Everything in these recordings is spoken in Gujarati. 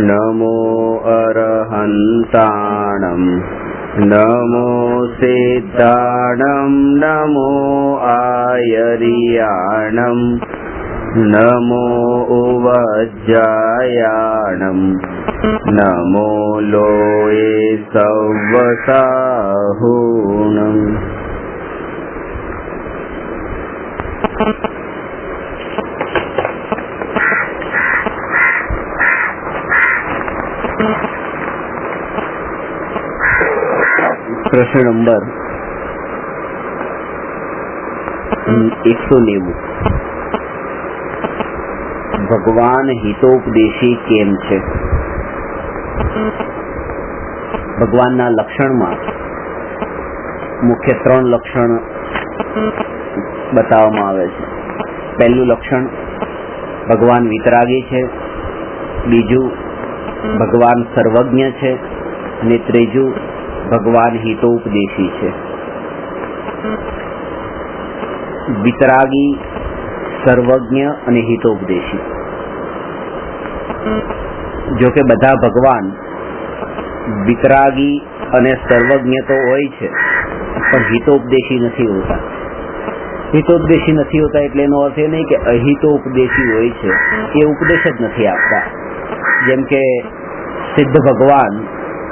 नमो अरहन्ताणं नमो सिद्धाणं नमो आयर्याणं नमो उवज्जायाणं नमो लोये सव्वसाहूणम्। प्रश्न नंबर 190। भगवान हितोपदेशी केम छे? भगवानना लक्षणमां मुख्य 3 लक्षण बताववामां आवे छे। पहेलुं लक्षण भगवान वितरागी छे, बीजू भगवान सर्वज्ञ छे અને ત્રીજું भगवान हितोपदेशी छे। वितरागी, सर्वज्ञ અને हितोपदेशी। जो के बधा भगवान वितरागी અને सर्वज्ञ तो होय छे पण हितोपदेशी नहीं होता। हितोपदेशी नहीं होता एटले एनो अर्थ ए नहीं कि अहितोपदेशी होय छे, ए उपदेश ज नहीं आपता। जेम के सिद्ध भगवान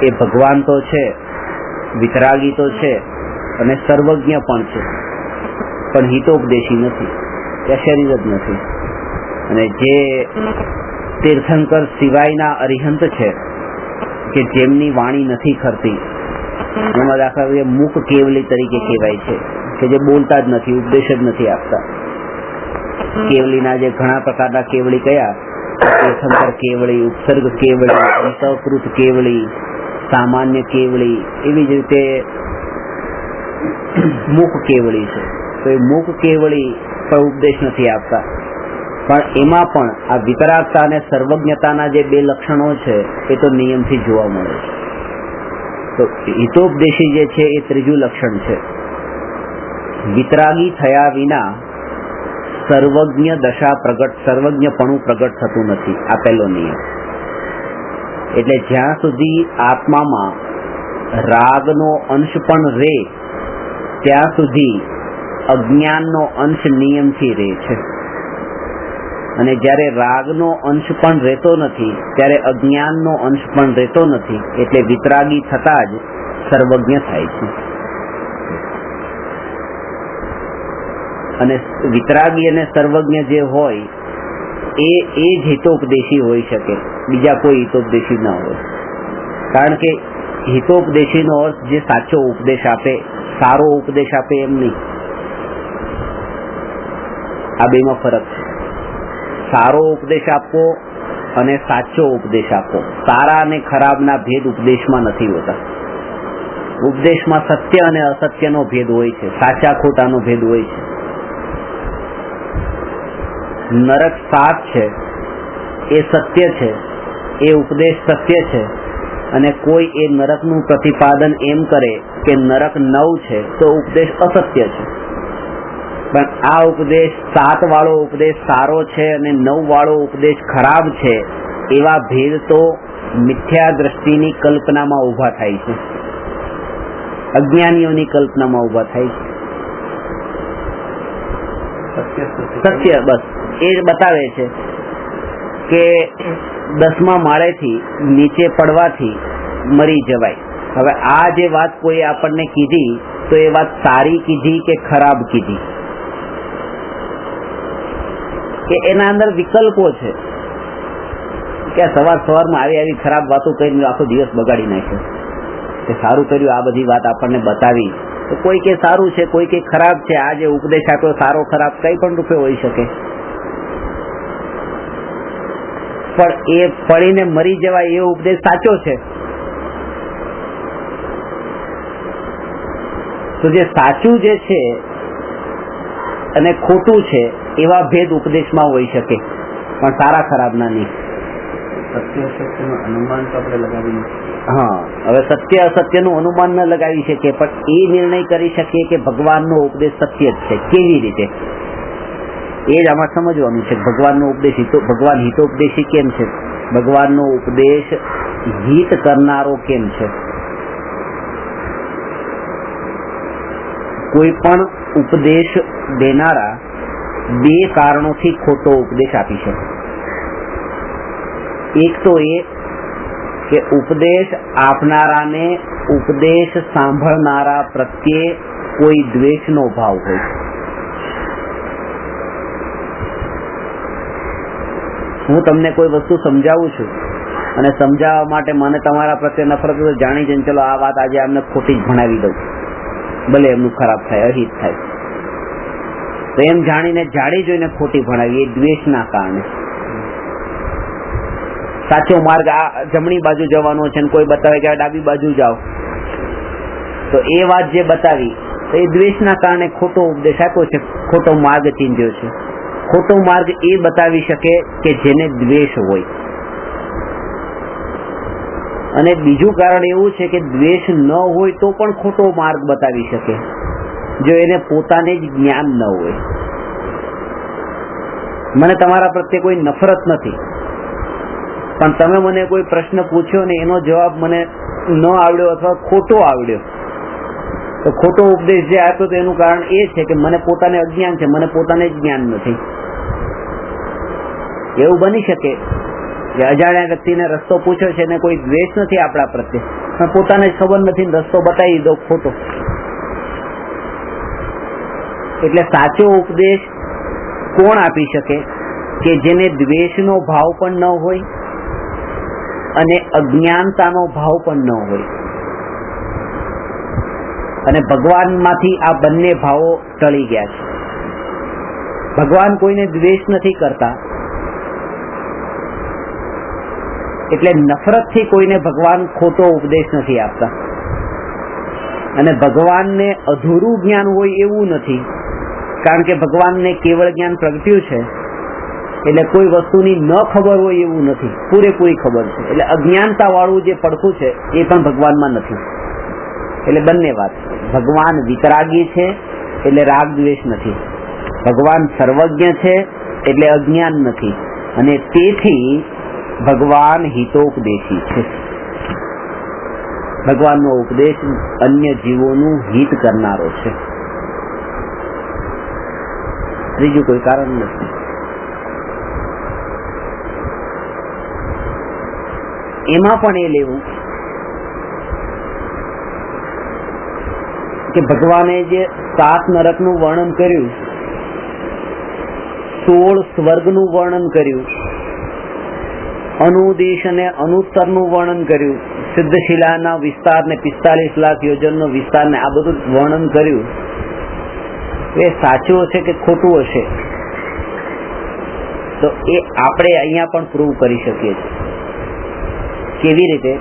ए भगवान तो छे, वितरागी तो छे અને सर्वज्ञ पण छे, पण हितोपदेशी नहीं, त्या शरीर ज नहीं। અને જે तीर्थंकर सिवायना अरिहंत छे કે જેમની વાણી નથી ખરતી, એમાં દાખલા મૂક કેવલી તરીકે કહેવાય છે કે જે બોલતા જ નથી, ઉપદેશ જ નથી આપતા। કેવલીના જે ઘણા પ્રકારના કેવળી કયા, तीर्थंकर केवड़ी, उपसर्ग केवड़ी, अंतःकृत केवड़ी, सामान्य केवड़ी, एवी ज रीते मूक केवड़ी छे। तो ए मूक केवड़ी पर उपदेश नहीं आपता, पण एमां पण आ वितरागता अने सर्वज्ञताना जे 2 लक्षणों छे ए तो नियमथी जोवा मळे छे। तो हितोपदेशी जे छे ए त्रीजुं लक्षण छे। वितरागी थया विना सर्वज्ञ दशा प्रगट, सर्वज्ञपणुं प्रगट थतुं नथी, आ पहेलो नियम। एटले ज्यां सुधी आत्मामां रागनो अंश पण रे त्यां सुधी अज्ञाननो अंश नियमथी रे छे, અને જ્યારે રાગનો અંશ પણ રહેતો નથી ત્યારે અજ્ઞાનનો અંશ પણ રહેતો નથી, એટલે વિતરાગી થતા જ સર્વજ્ઞ થાય છે। અને વિતરાગી અને સર્વજ્ઞ જે હોય એ જ હિતોપદેશી હોઈ શકે, બીજા કોઈ હિતોપદેશી ન હોય। કારણ કે હિતોપદેશીનો અર્થ જે સાચો ઉપદેશ આપે, સારો ઉપદેશ આપે એમ નહીં। આ બેમાં ફરક છે। सारो उपदेश आपो अने साचो उपदेश आपो। सारा अने खराबना भेद उपदेशमां नथी होता। उपदेशमां सत्य अने असत्यनो भेद होय छे, साचा खोटानो भेद होय छे। नरक 7 छे ए सत्य छे, ए उपदेश सत्य छे, अने कोई ए नरकनुं प्रतिपादन एम करे के नरक 9 छे तो उपदेश असत्य छे। पण आ उपदेश 7 वाळो उपदेश सारो छे अने 9 वाळो उपदेश खराब छे, एवा भेद तो मिथ्या दृष्टिनी कल्पनामां उभा थाय छे, अज्ञानीओनी कल्पनामां उभा थाय छे। सत्य बस ए बतावे छे के 10मा माळेथी नीचे पड़वाथी मरी जवाय। हवे आ जे वात कोई आपणने कीधी तो ए वात सारी कीधी के खराब कीधी, કે એના અંદર વિકલ્પો છે કે સવાર માં આવી ખરાબ વાતો કરીને આખો દિવસ બગાડી નાખ્યો, કે સારું કર્યું આ બધી વાત આપણને બતાવી। તો કોઈ કે સારું છે, કોઈ કે ખરાબ છે। આ જે ઉપદેશ આપ્યો સારો ખરાબ કઈ પણ રૂપે હોઈ શકે, પણ એ પડીને મરી જવાય એ ઉપદેશ સાચો છે। તો જે સાચું જે છે અને ખોટું છે એવા ભેદ ઉપદેશમાં હોઈ શકે, પણ સારા ખરાબના નહીં। સત્ય સત્યનું અનુમાન તો આપણે લગાવી, હા। હવે સત્ય અસત્યનું અનુમાન ન લગાવી શકીએ, પણ એ નિર્ણય કરી શકીએ કે ભગવાનનો ઉપદેશ સત્ય જ છે. કેવી રીતે? એ જ આમાં સમજવાનું છે. ભગવાનનો ઉપદેશ ભગવાન હિતોપદેશી કેમ છે? ભગવાનનો ઉપદેશ હિત કરનારો કેમ છે? કોઈ પણ ઉપદેશ દેનારા બે કારણોથી ખોટો ઉપદેશ આપી શકે. એક તો એ કે ઉપદેશ આપનારાને ઉપદેશ સાંભળનારા પ્રત્યે કોઈ દ્વેષનો ભાવ હોય. હું તમને કોઈ વસ્તુ સમજાવું છું અને સમજાવવા માટે મને તમારા પ્રત્યે નફરત હોય, જાણી જઈને ચલો આ વાત આજે આમને ખોટી જ ભણાવી દઉં, ભલે એમનું ખરાબ થાય, અહિત થાય, તો એમ જાણીને જાણી જોઈને ખોટી ભણાવી, એ દ્વેષના કારણે. સાચો માર્ગ આ જમણી બાજુ જવાનો છે, કોઈ બતાવે કે ડાબી બાજુ જાઓ, તો એ વાત જે બતાવી તો એ દ્વેષના કારણે ખોટો ઉપદેશ આપ્યો છે, ખોટો માર્ગ ચીંધ્યો છે. ખોટો માર્ગ એ બતાવી શકે કે જેને દ્વેષ હોય. અને બીજું કારણ એવું છે કે દ્વેષ ન હોય તો પણ ખોટો માર્ગ બતાવી શકે, જો એને પોતાને જ જ્ઞાન ન હોય. મને તમારા પ્રત્યે કોઈ નફરત નથી, પણ તમે મને કોઈ પ્રશ્ન પૂછ્યો ને એનો જવાબ મને ન આવડ્યો અથવા ખોટો આવડ્યો, તો ખોટો ઉપદેશ જે આપ્યો તો એનું કારણ એ છે કે મને પોતાને અજ્ઞાન છે, મને પોતાને જ જ્ઞાન નથી. એવું બની શકે કે અજાણ્યા વ્યક્તિને રસ્તો પૂછ્યો છે ને કોઈ દ્વેષ નથી આપણા પ્રત્યે, પણ પોતાને જ ખબર નથી, રસ્તો બતાવી દો ખોટો. એટલે સાચો ઉપદેશ કોણ આપી શકે? કે જેને દ્વેષનો ભાવ પણ ન હોય અને અજ્ઞાનતાનો ભાવ પણ ન હોય. અને ભગવાનમાંથી આ બંને ભાવો ટળી ગયા છે. ભગવાન કોઈને દ્વેષ નથી કરતા, એટલે નફરતથી કોઈને ભગવાન ખોટો ઉપદેશ નથી આપતા. અને ભગવાનને અધૂરું જ્ઞાન હોય એવું નથી, કારણ કે ભગવાનને કેવળ જ્ઞાન પ્રગટ્યું છે, એટલે કોઈ વસ્તુની ન ખબર હોય એવું નથી, પૂરેપૂરી ખબર છે. એટલે અજ્ઞાનતા વાળું જે પડખું છે એ પણ ભગવાનમાં નથી. એટલે બંને વાત, ભગવાન વિતરાગી છે એટલે રાગ દ્વેષ નથી, ભગવાન સર્વજ્ઞ છે એટલે અજ્ઞાન નથી, અને તેથી ભગવાન હિતોપદેશી છે. ભગવાનનો ઉપદેશ અન્ય જીવોનું હિત કરનારો છે. ત્રીજું કોઈ કારણ નથી. એમાં પણ એ લેવું કે ભગવાને જે 7 નરકનું વર્ણન કર્યું, 16 સ્વર્ગનું વર્ણન કર્યું, અનુદેશ અને અનુત્તરનું વર્ણન કર્યું, સિદ્ધશિલાના વિસ્તારને 45 લાખ યોજનનો વિસ્તારને આ બધું વર્ણન કર્યું, એ સાચું હશે કે ખોટું હશે તો એ આપણે અહીંયા પણ પ્રૂવ કરી શકીએ છીએ. કેવી રીતે?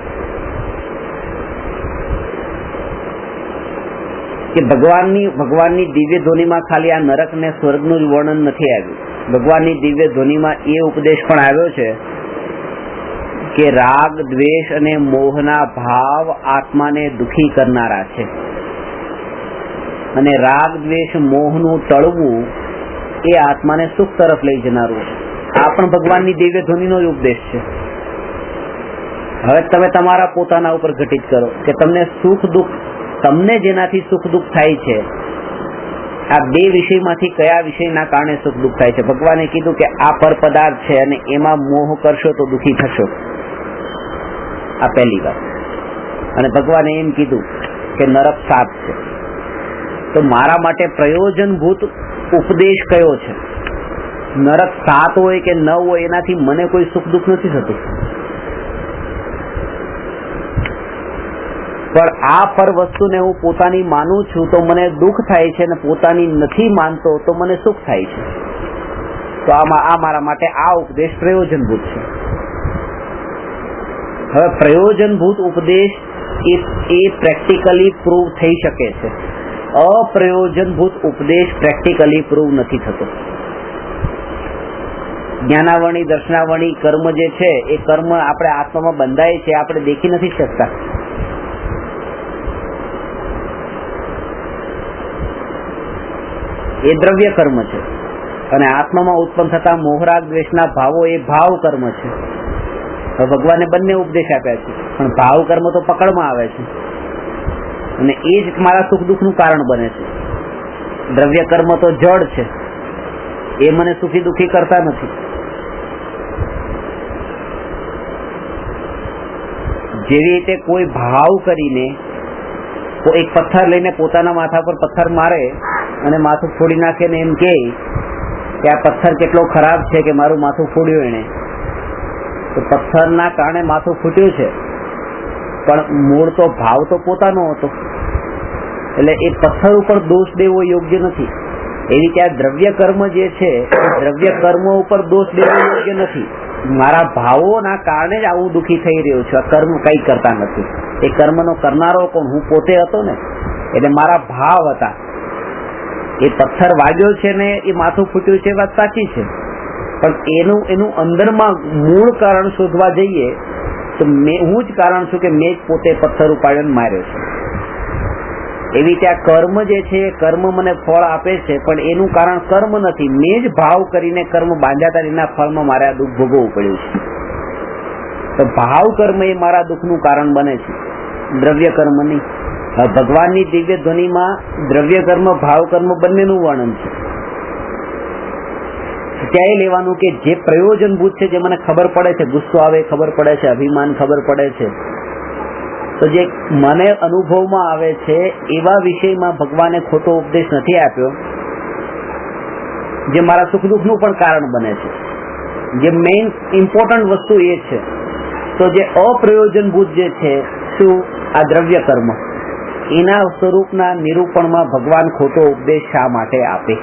કે ભગવાનની દિવ્ય ધ્વનિમાં ખાલી આ નરક ને સ્વર્ગનું જ વર્ણન નથી આવ્યું. ભગવાનની દિવ્ય ધ્વનિમાં એ ઉપદેશ પણ આવ્યો છે કે રાગ દ્વેષ અને મોહના ભાવ આત્માને દુખી કરનારા છે, અને રાગ દ્વેષ મોહનું ટળવું એ આત્માને સુખ તરફ લઈ જનારું છે. આ પણ ભગવાનની દિવ્ય ધ્વનિનો જ ઉપદેશ છે. હવે તમે તમારા પોતાના ઉપર ઘટિત કરો કે તમને સુખ દુઃખ, તમને જેનાથી સુખ દુઃખ થાય છે, આ બે વિષયમાંથી કયા વિષયના કારણે સુખ દુઃખ થાય છે? ભગવાને કીધું કે આ પર પદાર્થ છે અને એમાં મોહ કરશો તો દુઃખી થશો, આ પહેલી વાત. અને ભગવાને એમ કીધું કે નરક 7 છે. તો મારા માટે પ્રયોજનભૂત ઉપદેશ કયો છે? નરક 7 હોય કે 9 હોય એનાથી મને કોઈ સુખ દુઃખ નથી થતું, પણ આ પર વસ્તુને હું પોતાની માનું છું તો મને દુઃખ થાય છે, અને પોતાની નથી માનતો તો મને સુખ થાય છે. તો આ મારા માટે આ ઉપદેશ પ્રયોજનભૂત છે. હવે પ્રયોજનભૂત ઉપદેશ એ પ્રેક્ટિકલી પ્રૂવ થઈ શકે છે, અપ્રયોજનભૂત ઉપદેશ પ્રેક્ટિકલી પ્રૂવ નથી થતો. જ્ઞાનાવરણી દર્શનાવરણી કર્મ જે છે એ કર્મ આપણે આત્મામાં બંધાય છે, આપણે દેખી નથી શકતા, એ દ્રવ્ય કર્મ છે, અને આત્મામાં ઉત્પન્ન થતા મોહરાગ દ્વેષના ભાવો એ ભાવ કર્મ છે. ભગવાને બંને ઉપદેશ આપ્યા છે, પણ ભાવ કર્મ તો પકડમાં આવે છે અને એ જ મારા સુખ દુઃખ નું કારણ બને છે. દ્રવ્ય કર્મ તો જડ છે, એ મને સુખી દુઃખી કરતા નથી. જેવી રીતે કોઈ ભાવ કરીને એક પથ્થર લઈને પોતાના માથા પર પથ્થર મારે અને માથું ફોડી નાખે ને એમ કે આ પથ્થર કેટલો ખરાબ છે કે મારું માથું ફોડ્યું એને, તો પથ્થરના કારણે માથું ફૂટ્યું છે, પણ મૂળ તો ભાવ તો પોતાનો હતો, એટલે એ પથ્થર ઉપર દોષ દેવો યોગ્ય નથી. એવી રીતે આ દ્રવ્ય કર્મ જે છે એ દ્રવ્ય કર્મ ઉપર દોષ દેવો યોગ્ય નથી. મારા ભાવોના કારણે જ આવું દુઃખી થઈ રહ્યું છું. આ કર્મ કઈ કરતા નથી. એ કર્મનો કરનારો કોણ? હું પોતે હતો ને. એટલે મારા ભાવ હતા. એ પથ્થર વાગ્યો છે ને એ માથું ફૂટ્યું છે, વાત સાચી છે, પણ એનું અંદરમાં મૂળ કારણ શોધવા જઈએ તો હું જ કારણ છું કે મેં જ પોતે પથ્થર ઉપાડ્યો માર્યો છે. એવી રીતે આ કર્મ જે છે એ કર્મ મને ફળ આપે છે, પણ એનું કારણ કર્મ નથી. મેં જ ભાવ કરીને કર્મ બાંધ્યા એના ફળમાં મારે આ દુઃખ ભોગવવું પડ્યું છે. તો ભાવ કર્મ એ મારા દુઃખનું કારણ બને છે, દ્રવ્ય કર્મ નહીં. ભગવાનની દિવ્ય ધ્વનિમાં દ્રવ્ય કર્મ ભાવ કર્મ બંનેનું વર્ણન છે. ક્યાંય લેવાનું કે જે પ્રયોજનભૂત છે, જે મને ખબર પડે છે, ગુસ્સો આવે ખબર પડે છે, અભિમાન ખબર પડે છે, તો જે મને અનુભવમાં આવે છે એવા વિષયમાં ભગવાને ખોટો ઉપદેશ નથી આપ્યો, જે મારા સુખ દુઃખનું પણ કારણ બને છે. જે મેઇન ઇમ્પોર્ટન્ટ વસ્તુ એ છે. તો જે અપ્રયોજનભૂત જે છે શું આ દ્રવ્ય કર્મ, એના સ્વરૂપના નિરૂપણમાં ભગવાન ખોટો ઉપદેશ શા માટે આપે,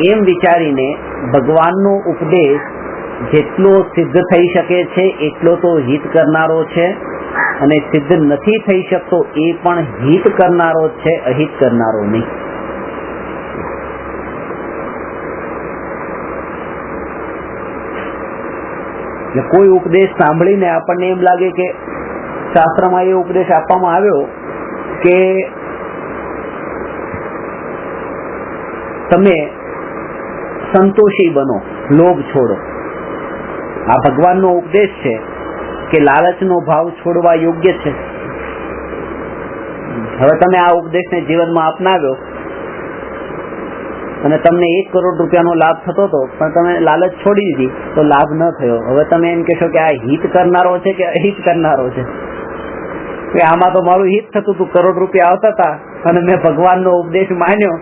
એમ વિચારીને ભગવાનનો ઉપદેશ જેટલો સિદ્ધ થઈ શકે છે એટલો તો હિત કરનારો છે, અને સિદ્ધ નથી થઈ શકતો એ પણ હિત કરનારો છે, અહિત કરનારો નહીં. કોઈ ઉપદેશ સાંભળીને આપણને એમ લાગે કે શાસ્ત્રમાં એ ઉપદેશ આપવામાં આવ્યો કે તમે સંતોષી બનો, લોભ છોડો. આ ભગવાનનો ઉપદેશ છે કે લાલચનો ભાવ છોડવા યોગ્ય છે. હવે તમે આ ઉપદેશને જીવનમાં અપનાવ્યો અને તમને 1 કરોડ રૂપિયાનો લાભ થતો હતો, પણ તમે લાલચ છોડી દીધી તો લાભ ન થયો. હવે તમે એમ કહેશો કે આ હિત કરનારો છે કે અહિત કરનારો છે? કે આમાં તો મારું હિત થતું હતું, કરોડ રૂપિયા આવતા હતા અને મેં ભગવાનનો ઉપદેશ માન્યો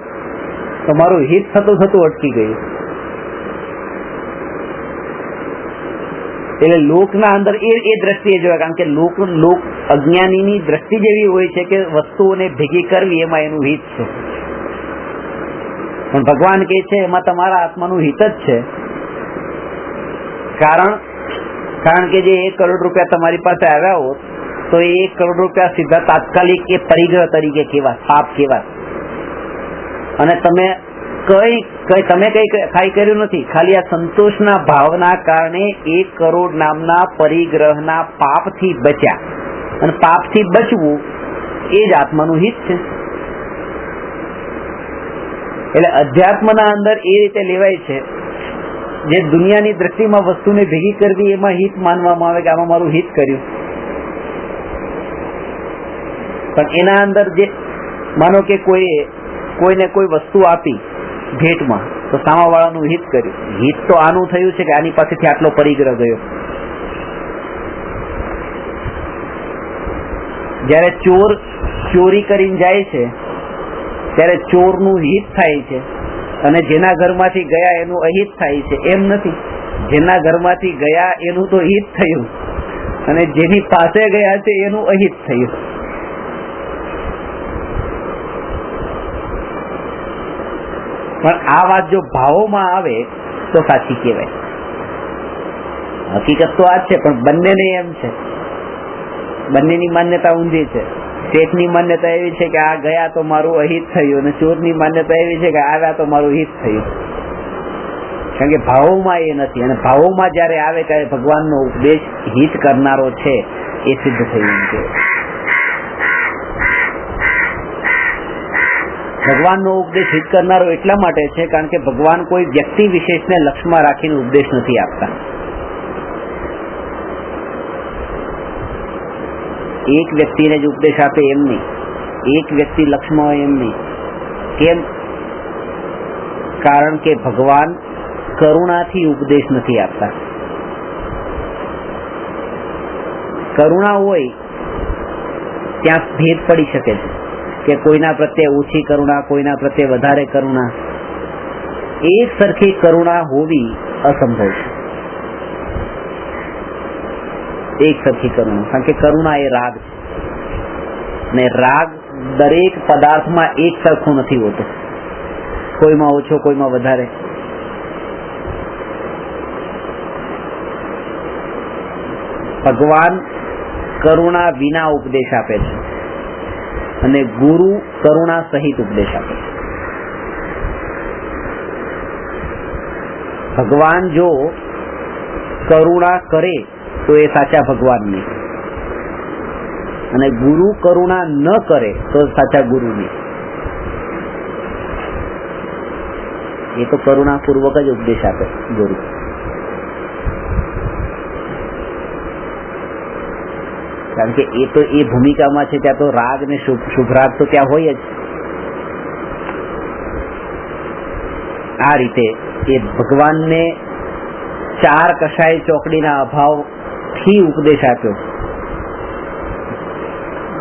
તો મારું હિત થતું અટકી ગયું. એટલે લોકના અંદર એ દ્રષ્ટિએ જોયા, કારણ કે લોક અજ્ઞાનીની દ્રષ્ટિ જેવી હોય છે કે વસ્તુઓને ભેગી કરવી એમાં એનું હિત છે, પણ ભગવાન કહે છે એમાં તમારા આત્માનું હિત જ છે. કારણ કે જે 1 કરોડ રૂપિયા તમારી પાસે આવ્યા હોત તો એ 1 કરોડ રૂપિયા સીધા તાત્કાલિક એ પરિગ્રહ તરીકે કેવા, પાપ કેવા, અને તમે કઈ કર્યું નથી, ખાલી આ સંતોષના ભાવના કારણે 1 કરોડ નામના પરિગ્રહના પાપથી બચ્યા. અને પાપથી બચવું એ જ આત્માનું હિત છે. એટલે અધ્યાત્મના અંદર એ રીતે લેવાય છે, જે દુનિયાની દ્રષ્ટિમાં વસ્તુને ભેગી કરવી એમાં હિત માનવામાં આવે કે આમાં મારું હિત કર્યું, પણ એના અંદર જે માનો કે કોઈને કોઈ વસ્તુ આપી ભેટમાં તો સામાવાળાનું હિત કર્યું. હિત તો આનું થયું છે કે આની પાસેથી આટલો પરિગ્રહ ગયો. જયારે ચોર ચોરી કરીને જાય છે ત્યારે ચોરનું હિત થાય છે, અને જેના ઘરમાંથી ગયા એનું અહિત થાય છે. એમ નથી, જેના ઘરમાંથી ગયા એનું તો હિત થયું અને જેની પાસે ગયા છે એનું અહિત થયું. પણ આ વાત જો ભાવોમાં આવે તો સાચી કહેવાય. હકીકત તો આ જ છે, પણ બંનેને એમ છે, બંનેની માન્યતા ઊંધી છે. શેઠની માન્યતા એવી છે કે આ ગયા તો મારું અહિત થયું, અને ચોરની માન્યતા એવી છે કે આવ્યા તો મારું હિત થયું. કારણ કે ભાવોમાં એ નથી, અને ભાવોમાં જયારે આવે ત્યારે ભગવાનનો ઉપદેશ હિત કરનારો છે એ સિદ્ધ થયું છે. ભગવાનનો ઉપદેશ હિત કરનારો એટલા માટે છે કારણ કે ભગવાન કોઈ વ્યક્તિ વિશેષને લક્ષ્યમાં રાખીને ઉપદેશ નથી આપતા. એક વ્યક્તિને જ ઉપદેશ આપે એમ નહીં, એક વ્યક્તિ લક્ષ્યમાં હોય એમ નહીં. કેમ? કારણ કે ભગવાન કરુણાથી ઉપદેશ નથી આપતા. કરુણા હોય ત્યાં ભેદ પડી શકે છે કે કોઈના પ્રત્યે ઓછી કરુણા, કોઈના પ્રત્યે વધારે કરુણા. એક સરખી કરુણા હોવી અસંભવ છે. એક સરખી કરુણા, કારણ કે કરુણા એ રાગ છે ને રાગ દરેક પદાર્થમાં એક સરખું નથી હોતો, કોઈમાં ઓછો, કોઈમાં વધારે. ભગવાન કરુણા વિના ઉપદેશ આપે છે અને ગુરુ કરુણા સહિત ઉપદેશ આપે છે. ભગવાન જો કરુણા કરે તો એ સાચા ભગવાન નહીં, અને ગુરુ કરુણા ન કરે તો સાચા ગુરુ નહીં. એ તો કરુણા પૂર્વક જ ઉપદેશ આપે ગુરુ. કારણ કે એ તો એ ભૂમિકામાં છે, ત્યાં તો રાગ ને શુભ રાગ તો ત્યાં હોય જ. આ રીતે એ ભગવાનને ચાર કષાય ચોકડીના અભાવથી ઉપદેશ આપ્યો.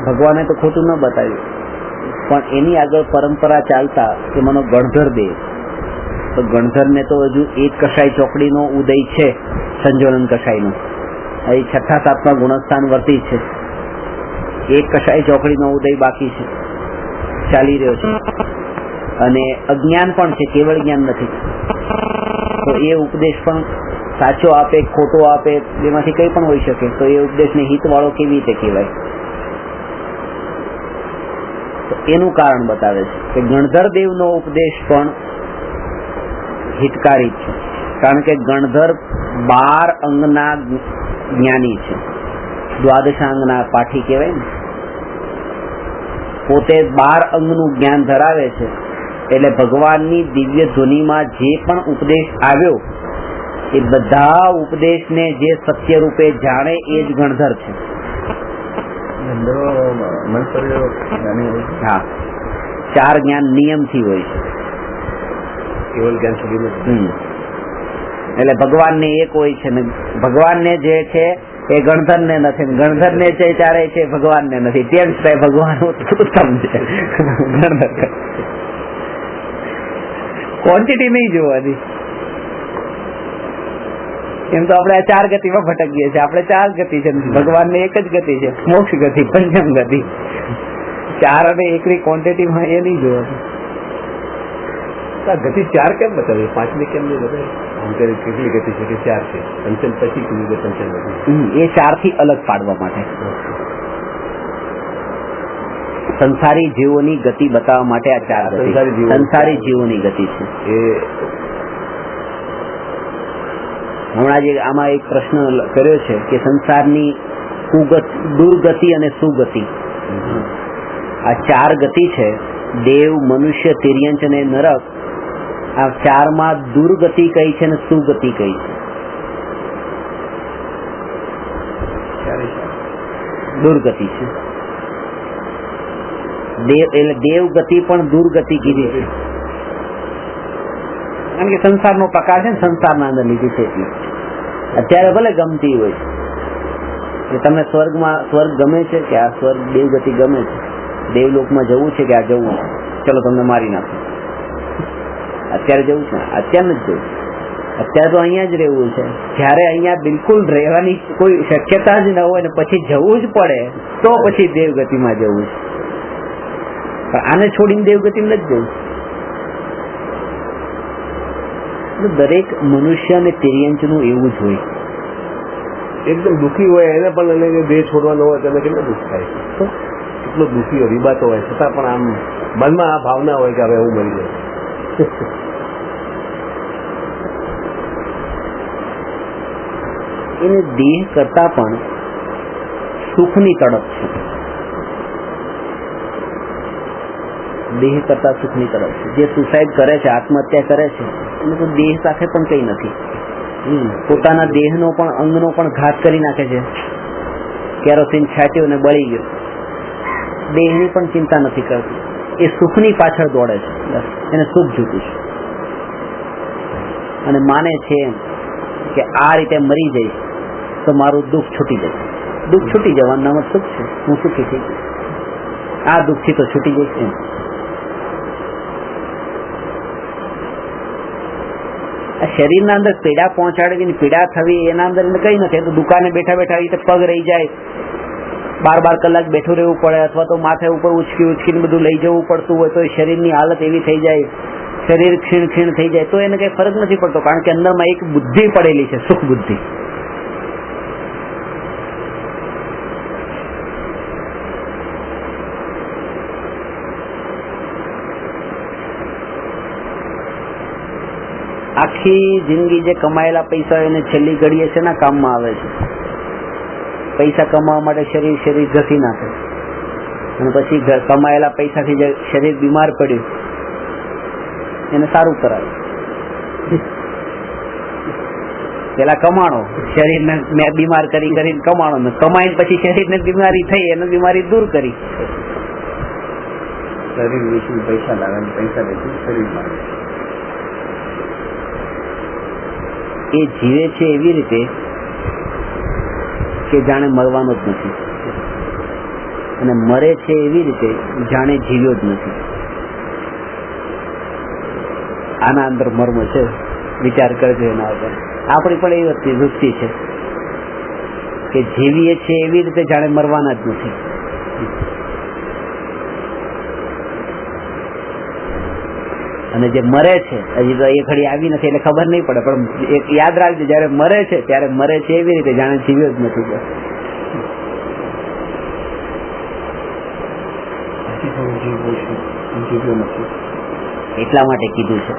ભગવાને તો ખોટું ન બતાવ્યું, પણ એની આગળ પરંપરા ચાલતા કે મને ગણધર દે, તો ગણધરને તો હજુ એક કષાય ચોકડીનો ઉદય છે, સંજોલન કષાયનો. અહીં છઠ્ઠા સાતમા ગુણસ્થાન વર્તી છે, એક કષાય ચોકડીનો ઉદય બાકી છે, ચાલી રહ્યો છે. અને અજ્ઞાન પણ છે, કેવળ જ્ઞાન નથી. તો એ ઉપદેશ પણ સાચો આપે, ખોટો આપે, એમાંથી કંઈ પણ હોઈ શકે. તો એ ઉપદેશને હિતવાળો કેવી રીતે કહેવાય? તો એનું કારણ બતાવે છે કે ગણધર દેવનો ઉપદેશ પણ હિતકારી છે, કારણ કે ગણધર 12 અંગના જ્ઞાની છે, દ્વાદશાંગના પાઠી કહેવાય ને. પોતે 12 અંગનું જ્ઞાન ધરાવે છે, એટલે ભગવાનની દિવ્ય ધ્વનિમાં જે પણ ઉપદેશ આવ્યો એ બધા ઉપદેશને જે સત્ય રૂપે જાણે એ જ ગણધર છે. હા, 4 જ્ઞાન નિયમથી હોય છે, કેવલ જ્ઞાન સુધી. એટલે ભગવાનને એક હોય છે ને ભગવાનને જે છે એ ગણધરને નથી, ગણધરને જે ચારે છે ભગવાનને નથી. તેમ છતાં ભગવાન ઉત્તમ છે. ક્વોન્ટિટી નહીં જોવાની. એમ તો આપણે 4 ગતિમાં ભટકીએ છીએ. આપણે 4 ગતિ છે, ભગવાનને એક જ ગતિ છે, મોક્ષ ગતિ, પંચમ ગતિ. 4 અને 1 ની ક્વોન્ટિટીમાં એ નહીં જોવાનું. ગતિ 4 કેમ બતાવી? 5ની કેમ નહીં બતાવી? કેટલી ગતિ છે કે 4 છે? પંચમ પછી પંચમ ગતિ, એ 4 થી અલગ પાડવા માટે, સંસારી જીવોની ગતિ બતાવવા માટે આ 4 સંસારી જીવોની ગતિ છે. એ હમણાં જે આમાં એક પ્રશ્ન કર્યો છે કે સંસારની દુર્ગતિ અને સુગતિ, આ 4 ગતિ છે, દેવ, મનુષ્ય, તિર્યંચ અને નરક. આ 4 માં દુર્ગતિ કઈ છે ને સુગતિ કઈ છે? દુર્ગતિ છે. એટલે દેવગતિ પણ દુર્ગતિ કીધી છે, કારણ કે સંસારનો પ્રકાર છે ને, સંસારના અંદર લીધી છે. એટલે અત્યારે ભલે ગમતી હોય કે તમને સ્વર્ગ ગમે છે કે આ સ્વર્ગ, દેવગતિ ગમે છે, દેવલોકમાં જવું છે કે આ જવું છે, ચલો તમને મારી નાખો. અત્યારે જવું છે, અત્યારે નથી જવું, અત્યારે તો અહીંયા જ રહેવું છે. જયારે અહીંયા બિલકુલ રહેવાની કોઈ શક્યતા જ ન હોય ને પછી જવું જ પડે, તો પછી દેવગતિમાં જવું છે. પણ આને છોડીને દેવગતિમાં નથી જવું. દરેક મનુષ્ય અને તિર્યંચનું એવું જ હોય. એકદમ દુઃખી હોય એને પણ દેહ છોડવાનો હોય તેને કેટલું દુઃખ થાય, કેટલો દુઃખી હોય, રીબાતો હોય, છતાં પણ આમ મનમાં આ ભાવના હોય કે હવે હું મરી જાય. એને દેહ કરતા પણ સુખની તડપ છે. દેહ કરતા સુખની તરફ છે. જે સુસાઇડ કરે છે, આત્મહત્યા કરે છે, એને તો દેહ સાથે પણ કઈ નથી. પોતાના દેહનો પણ અંગનો પણ ઘાત કરી નાખે છે. કેરોસીન છાંટ્યું અને બળી ગયો. દેહની પણ ચિંતા નથી કરતી. એ સુખની પાછળ દોડે છે. એને સુખ જોતું છે અને માને છે કે આ રીતે મરી જઈશ તો મારું દુઃખ છૂટી જશે. દુઃખ છૂટી જવાનું નામ સુખ છે. હું સુખી થઈ ગઈ, આ દુઃખથી તો છૂટી જઈશ એમ. આ શરીરના અંદર પીડા પહોંચાડવી, પીડા થવી, એના અંદર કઈ નથી. તો દુકાને બેઠા બેઠા રીતે પગ રહી જાય, 12 કલાક બેઠું રહેવું પડે, અથવા તો માથે ઉપર ઉચકીને બધું લઈ જવું પડતું હોય, તો શરીરની હાલત એવી થઈ જાય, શરીર ક્ષીણ થઈ જાય, તો એને કઈ ફરક નથી પડતો. કારણ કે અંદરમાં એક બુદ્ધિ પડેલી છે, સુખ બુદ્ધિ. આખી જિંદગી જે કમાયેલા પૈસા એને છેલ્લી ઘડીએ છે ને કામમાં આવે છે. પૈસા કમાવા માટે શરીર ઘસી નાખે, અને પછી કમાયેલા પૈસાથી જે શરીર બીમાર પડ્યું એને સારું કરાવે. પેલા કમાણો, શરીરને મેં બીમાર કરીને કમાણો, કમાઈને પછી શરીરને બીમારી થઈ, એને બીમારી દૂર કરી. શરીર વેચી પૈસા લાવે, પૈસા વેચી શરીરમાં. એ જીવે છે એવી રીતે કે જાણે મરવાનો જ નથી, અને મરે છે એવી રીતે જાણે જીવ્યો જ નથી. આના અંદર મર્મ છે, વિચાર કરજો એના ઉપર. આપણી પણ એવી વૃત્તિ છે કે જીવીએ છીએ એવી રીતે જાણે મરવાના જ નથી. અને જે મરે છે, હજી તો એ ઘડી આવી નથી એટલે ખબર નહીં પડે, પણ એક યાદ રાખજો, જયારે મરે છે ત્યારે મરે છે એવી રીતે જાણે જીવ્યો જ નથી. એટલા માટે કીધું છે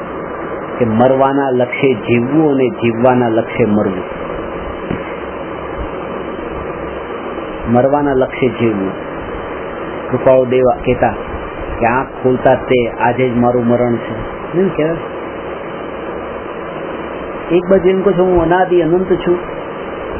કે મરવાના લક્ષ્ય જીવવું અને જીવવાના લક્ષ્ય મરવું. મરવાના લક્ષ્ય જીવવું. કૃપાળુ દેવા કહેતા કે આંખ ખોલતા તે આજે જ મારું મરણ છે. એક બાજુ એમ કહું છું હું અનાદિ અનંત છું,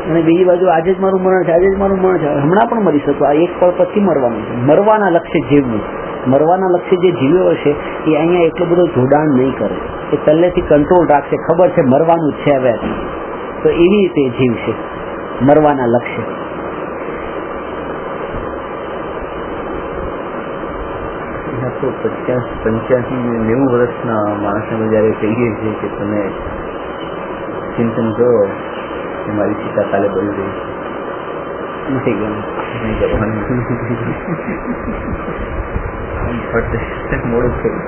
અને બીજી બાજુ આજે જ મારું મરણ છે, આજે જ મારું મરણ છે, હમણાં પણ મરી શકું, આ એક પળ પછી મરવાનું છે. મરવાના લક્ષ્ય જીવવું. મરવાના લક્ષ્ય જે જીવ્યો હશે એ અહીંયા એટલો બધો જોડાણ નહીં કરે, એ પહેલેથી કંટ્રોલ રાખશે, ખબર છે મરવાનું છે હવે, તો એવી રીતે જીવશે. મરવાના લક્ષ્ય. તો 85-90 વર્ષના માણસને જયારે કહીએ છીએ કે તમે ચિંતન કરો કે મારી સીતા કાલે બળી રહી છે, નથી ગયું, મોડું થયું.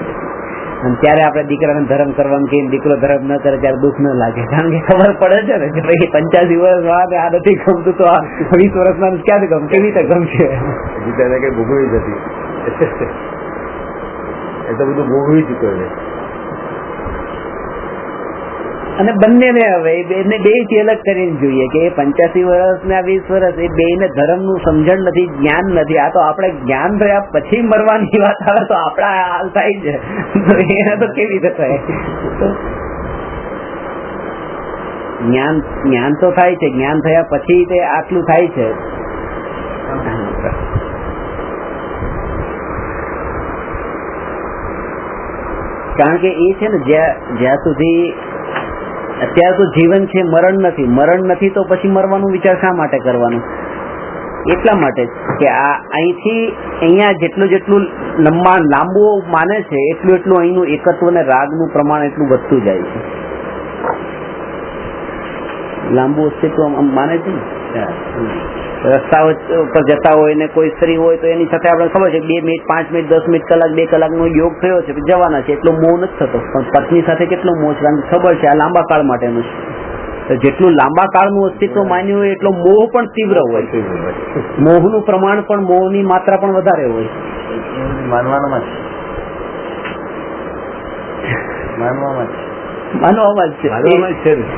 અને ત્યારે આપણે દીકરાને ધર્મ કરવાનું કે દીકરો ધર્મ ન કરે ત્યારે દુઃખ ન લાગે, કારણ કે ખબર પડે છે ને કે ભાઈ 85 વર્ષ આ નથી ગમતું તો આ 20 વર્ષના ક્યાં ગમ, કેવી રીતે ગમશે? હજી તેને કઈ ભોગવી જ હતી, એ તો બધું ભોગવી ચૂક્યો છે. અને બંનેને હવે એને બે થી અલગ કરીને જોઈએ કે 85 વર્ષ ને 20 વર્ષ, એ બે ને ધર્મ નું સમજણ નથી, જ્ઞાન નથી. આ તો આપણે જ્ઞાન થયા પછી મરવાની વાત આવે તો આપડા હાલ થાય છે, એને તો કેવી રીતે થાય? જ્ઞાન તો થાય છે, જ્ઞાન થયા પછી તે આટલું થાય છે. કારણ કે એ છે ને જ્યાં સુધી અત્યારે તો જીવન છે, મરણ નથી. મરણ નથી તો પછી મરવાનો વિચાર શા માટે કરવાનો? એટલા માટે કે આ અહીંથી અહીંયા જેટલું લાંબુ માને છે એટલું અહીંનું એકત્વ ને રાગનું પ્રમાણ એટલું વધતું જાય છે. લાંબુ અસ્તિત્વ માને છે ને, રસ્તા ઉપર જતા હોય ને કોઈ સ્ત્રી હોય તો એની સાથે આપણે ખબર છે 2 મિનિટ 5 મિનિટ 10 મિનિટ કલાક 2 કલાકનો યોગ થયો છે, જવાના છે, એટલો મોહ નથી થતો. પણ પત્ની સાથે કેટલો મોહ છે, ખબર છે આ લાંબા કાળ માટેનું છે. તો જેટલું લાંબા કાળનું અસ્તિત્વ માન્યું હોય એટલો મોહ પણ તીવ્ર હોય, મોહનું પ્રમાણ પણ, મોહની માત્રા પણ વધારે હોય. માનવામાં જ છે,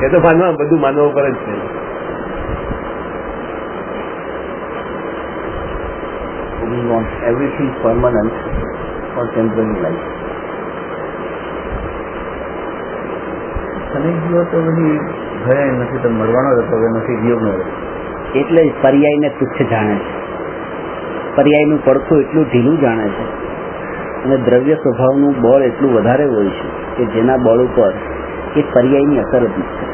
એ તો માનવા, બધું માનવા ઉપર જ છે. We want everything permanent or temporary life. શનિ ગયો તો પછી ભય નથી, તો મરવાનો હતો, હવે નથી ગયો ન રહે. એટલે જ પર્યાયને તુચ્છ જાણે છે, પર્યાયનું પડખું એટલું ઢીલું જાણે છે, અને દ્રવ્ય સ્વભાવનું બળ એટલું વધારે હોય છે કે જેના બળ ઉપર એ પર્યાયની અસર જ નથી.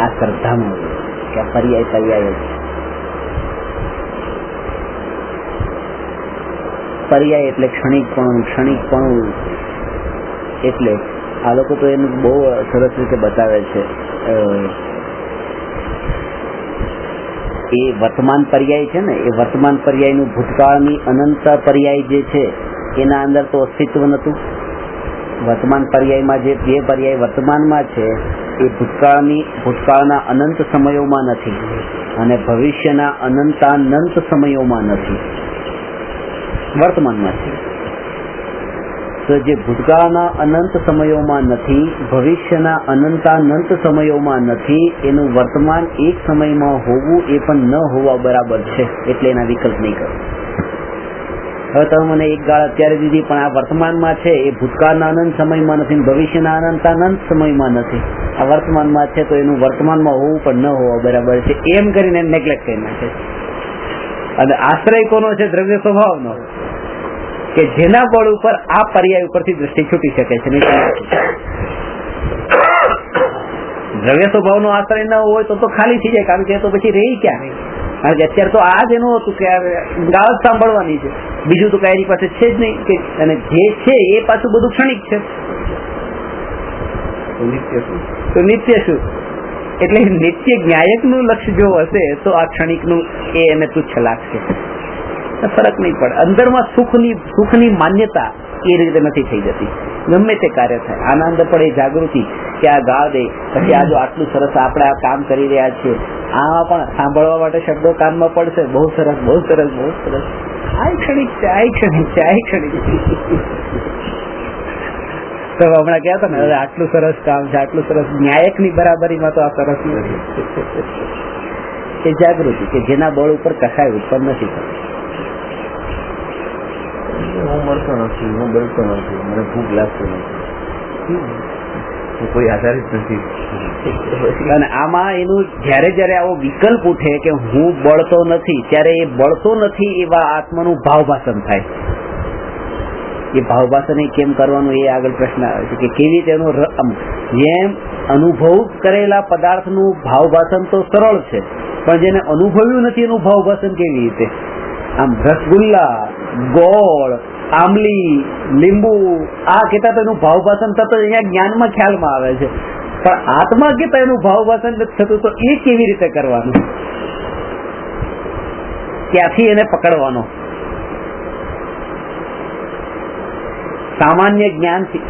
આ શ્રદ્ધામાં હોય કે આ પર્યાય જ પર્યાય એટલે ક્ષણિકપણું એટલે આ લોકો તો એનું બહુ સરસ રીતે બતાવે છે. એ વર્તમાન પર્યાય છે ને, એ વર્તમાન પર્યાયનું ભૂતકાળની અનંત પર્યાય જે છે એના અંદર તો અસ્તિત્વ નહોતું. વર્તમાન પર્યાયમાં જે બે પર્યાય વર્તમાનમાં છે એ ભૂતકાળના અનંત સમયોમાં નથી અને ભવિષ્યના અનંતાનંત સમયોમાં નથી, વર્તમાનમાં છે. તો જે ભૂતકાળના અનંત સમયોમાં નથી, ભવિષ્યના અનંતાનંત સમયોમાં નથી, એનું વર્તમાન એક સમયમાં હોવું એ પણ ન હોવા બરાબર છે, એટલે એના વિકલ્પ નહીં કરો. હવે તમે મને એક ગાળ અત્યારે દીધી, પણ આ વર્તમાનમાં છે એ ભૂતકાળના અનંત સમયમાં નથી, ભવિષ્યના અનંતાનંત સમયમાં નથી, આ વર્તમાનમાં છે તો એનું વર્તમાનમાં હોવું પણ ન હોવા બરાબર છે, એમ કરીને નેગ્લેક્ટ કરી નાખે. અને આશ્રય કોનો છે? દ્રવ્ય સ્વભાવનો, કે જેના બળ ઉપર આ પર્યાય ઉપરથી દ્રષ્ટિ છૂટી શકે છે. દ્રવ્ય સ્વભાવનો આશ્રય ન હોય તો ખાલી થઈ જાય, કારણ કે તો પછી રહી ક્યાં? કારણ કે અત્યારે તો આ જ એનું હતું કે ગાળ સાંભળવાની છે, બીજું તો કઈ એની પાસે છે જ નહીં. કે અને જે છે એ પાછું બધું ક્ષણિક છે, તો નિત્ય શું? એટલે નિત્ય જ્ઞાયકનું લક્ષ્ય જો હશે તો આ ક્ષણિકનું એ એને તુચ્છ લાગશે, ફરક નહીં પડે. અંદરમાં સુખની માન્યતા એ રીતે નથી થઈ જતી, ગમે તે કાર્ય થાય. આના અંદર પણ એ જાગૃતિ કે આ ગાળ દે, પછી આ જો આટલું સરસ આપણે આ કામ કરી રહ્યા છીએ, આમાં પણ સાંભળવા માટે શબ્દો કાનમાં પડશે, બહુ સરસ, બહુ સરસ, બહુ સરસ, આ ક્ષણિક છે, આ ક્ષણિક છે, આ ક્ષણિક છે. તો હમણાં કહેતા ને, હવે આટલું સરસ કામ છે, આટલું સરસ, ન્યાયકની બરાબરીમાં તો આ સરસ નથી. એ જાગૃતિ કે જેના બળ ઉપર કસાય ઉત્પન્ન નથી થતું. હું મરતો નથી, હું બોલતો નથી, મને ભૂખ લાગતી નથી, હું કોઈ આધારિત નથી. અને આમાં એનું જયારે આવો વિકલ્પ ઉઠે કે હું બળતો નથી, ત્યારે એ બળતો નથી એવા આત્માનું ભાવભાષણ થાય. એ ભાવભાષણ કેમ કરવાનું એ આગળ પ્રશ્ન આવે છે કે કેવી રીતે એનું જેમ અનુભવ કરેલા પદાર્થનું ભાવભાષણ તો સરળ છે, પણ જેને અનુભવ્યું નથી એનું ભાવભાષણ કેવી રીતે? આમ રસગુલ્લા, ગોળ, આંબલી, લીંબુ આ કહેતા તો એનું ભાવભાષણ થતું અહીંયા જ્ઞાનમાં ખ્યાલમાં આવે છે, પણ આત્મા કહેતા એનું ભાવભાષણ નથી થતું, તો એ કેવી રીતે કરવાનું? ક્યાંથી એને પકડવાનો? સામાન્ય જ્ઞાનથી.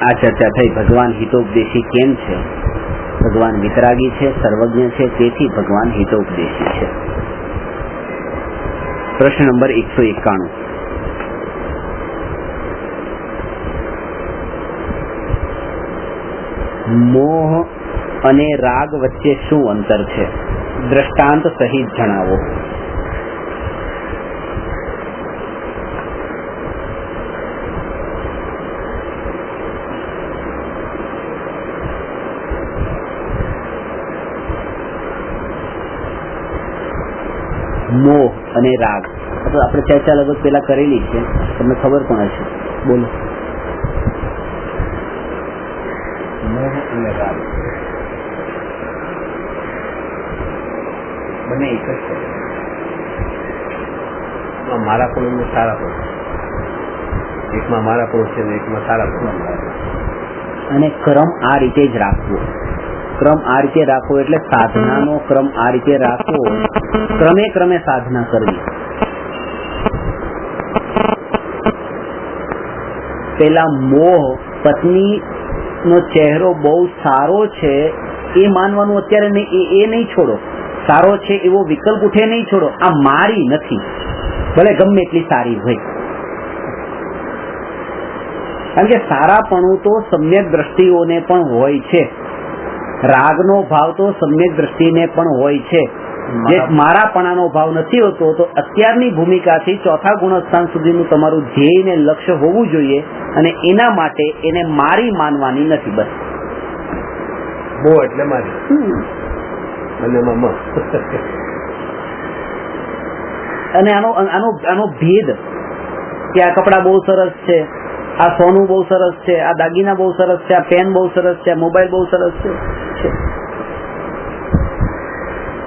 આ ચર્ચા થઈ ભગવાન હિતોપદેશી કેમ છે. ભગવાન વિતરાગી છે, સર્વજ્ઞ છે, તેથી ભગવાન હિતોપદેશી છે. પ્રશ્ન નંબર 191. મોહ અને રાગ વચ્ચે શું અંતર છે? દ્રષ્ટાંત સહિત જણાવો. મોહ અને રાગ આપણે ચર્ચા લગભગ પેલા કરેલી છે, તમને ખબર પણ હશે. બોલો. મોહ અને રાગ બંને એક જ છે. મારા પણ સારા પણ, એકમાં મારા પણ છે ને એકમાં સારા પણ. અને ક્રમ આ રીતે જ રાખવો. ક્રમ આ રીતે રાખવો એટલે સાધનાનો ક્રમ આ રીતે રાખવો, ક્રમે ક્રમે સાધના કરવી. પેલા મોહ, પત્ની નો ચહેરો બહુ સારો છે એ માનવાનું અત્યારે એ નહીં છોડો. સારો છે એવો વિકલ્પ ઉઠે નહીં છોડો. આ મારી નથી, ભલે ગમે એટલી સારી હોય. કારણ કે સારાપણું તો સમ્યક દ્રષ્ટિઓને પણ હોય છે, રાગનો ભાવ તો સમ્યક દ્રષ્ટિને પણ હોય છે. જે મારાપણાનો ભાવ નથી હોતો, તો અત્યારની ભૂમિકાથી ચોથા ગુણસ્થાન સુધીનું તમારું ધ્યેય ને લક્ષ્ય હોવું જોઈએ, અને એના માટે એને મારી માનવાની નથી. બસ બહુ એટલે મારી અને આનો ભેદ કે આ કપડા બહુ સરસ છે, આ સોનું બહુ સરસ છે, આ દાગીના બહુ સરસ છે, આ પેન બહુ સરસ છે, આ મોબાઈલ બહુ સરસ છે,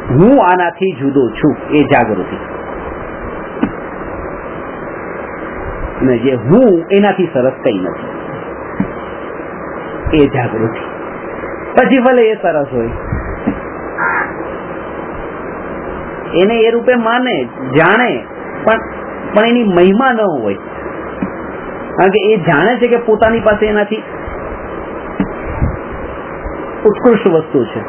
હું આનાથી જુદો છું એ જાગૃતિ, અને જે હું એનાથી સરસ કઈ નથી એ જાગૃતિ. પછી ભલે એ સરસ હોય, એને એ રૂપે માને જાણે, પણ એની મહિમા ન હોય, કારણ કે એ જાણે છે કે પોતાની પાસે એનાથી ઉત્કૃષ્ટ વસ્તુ છે.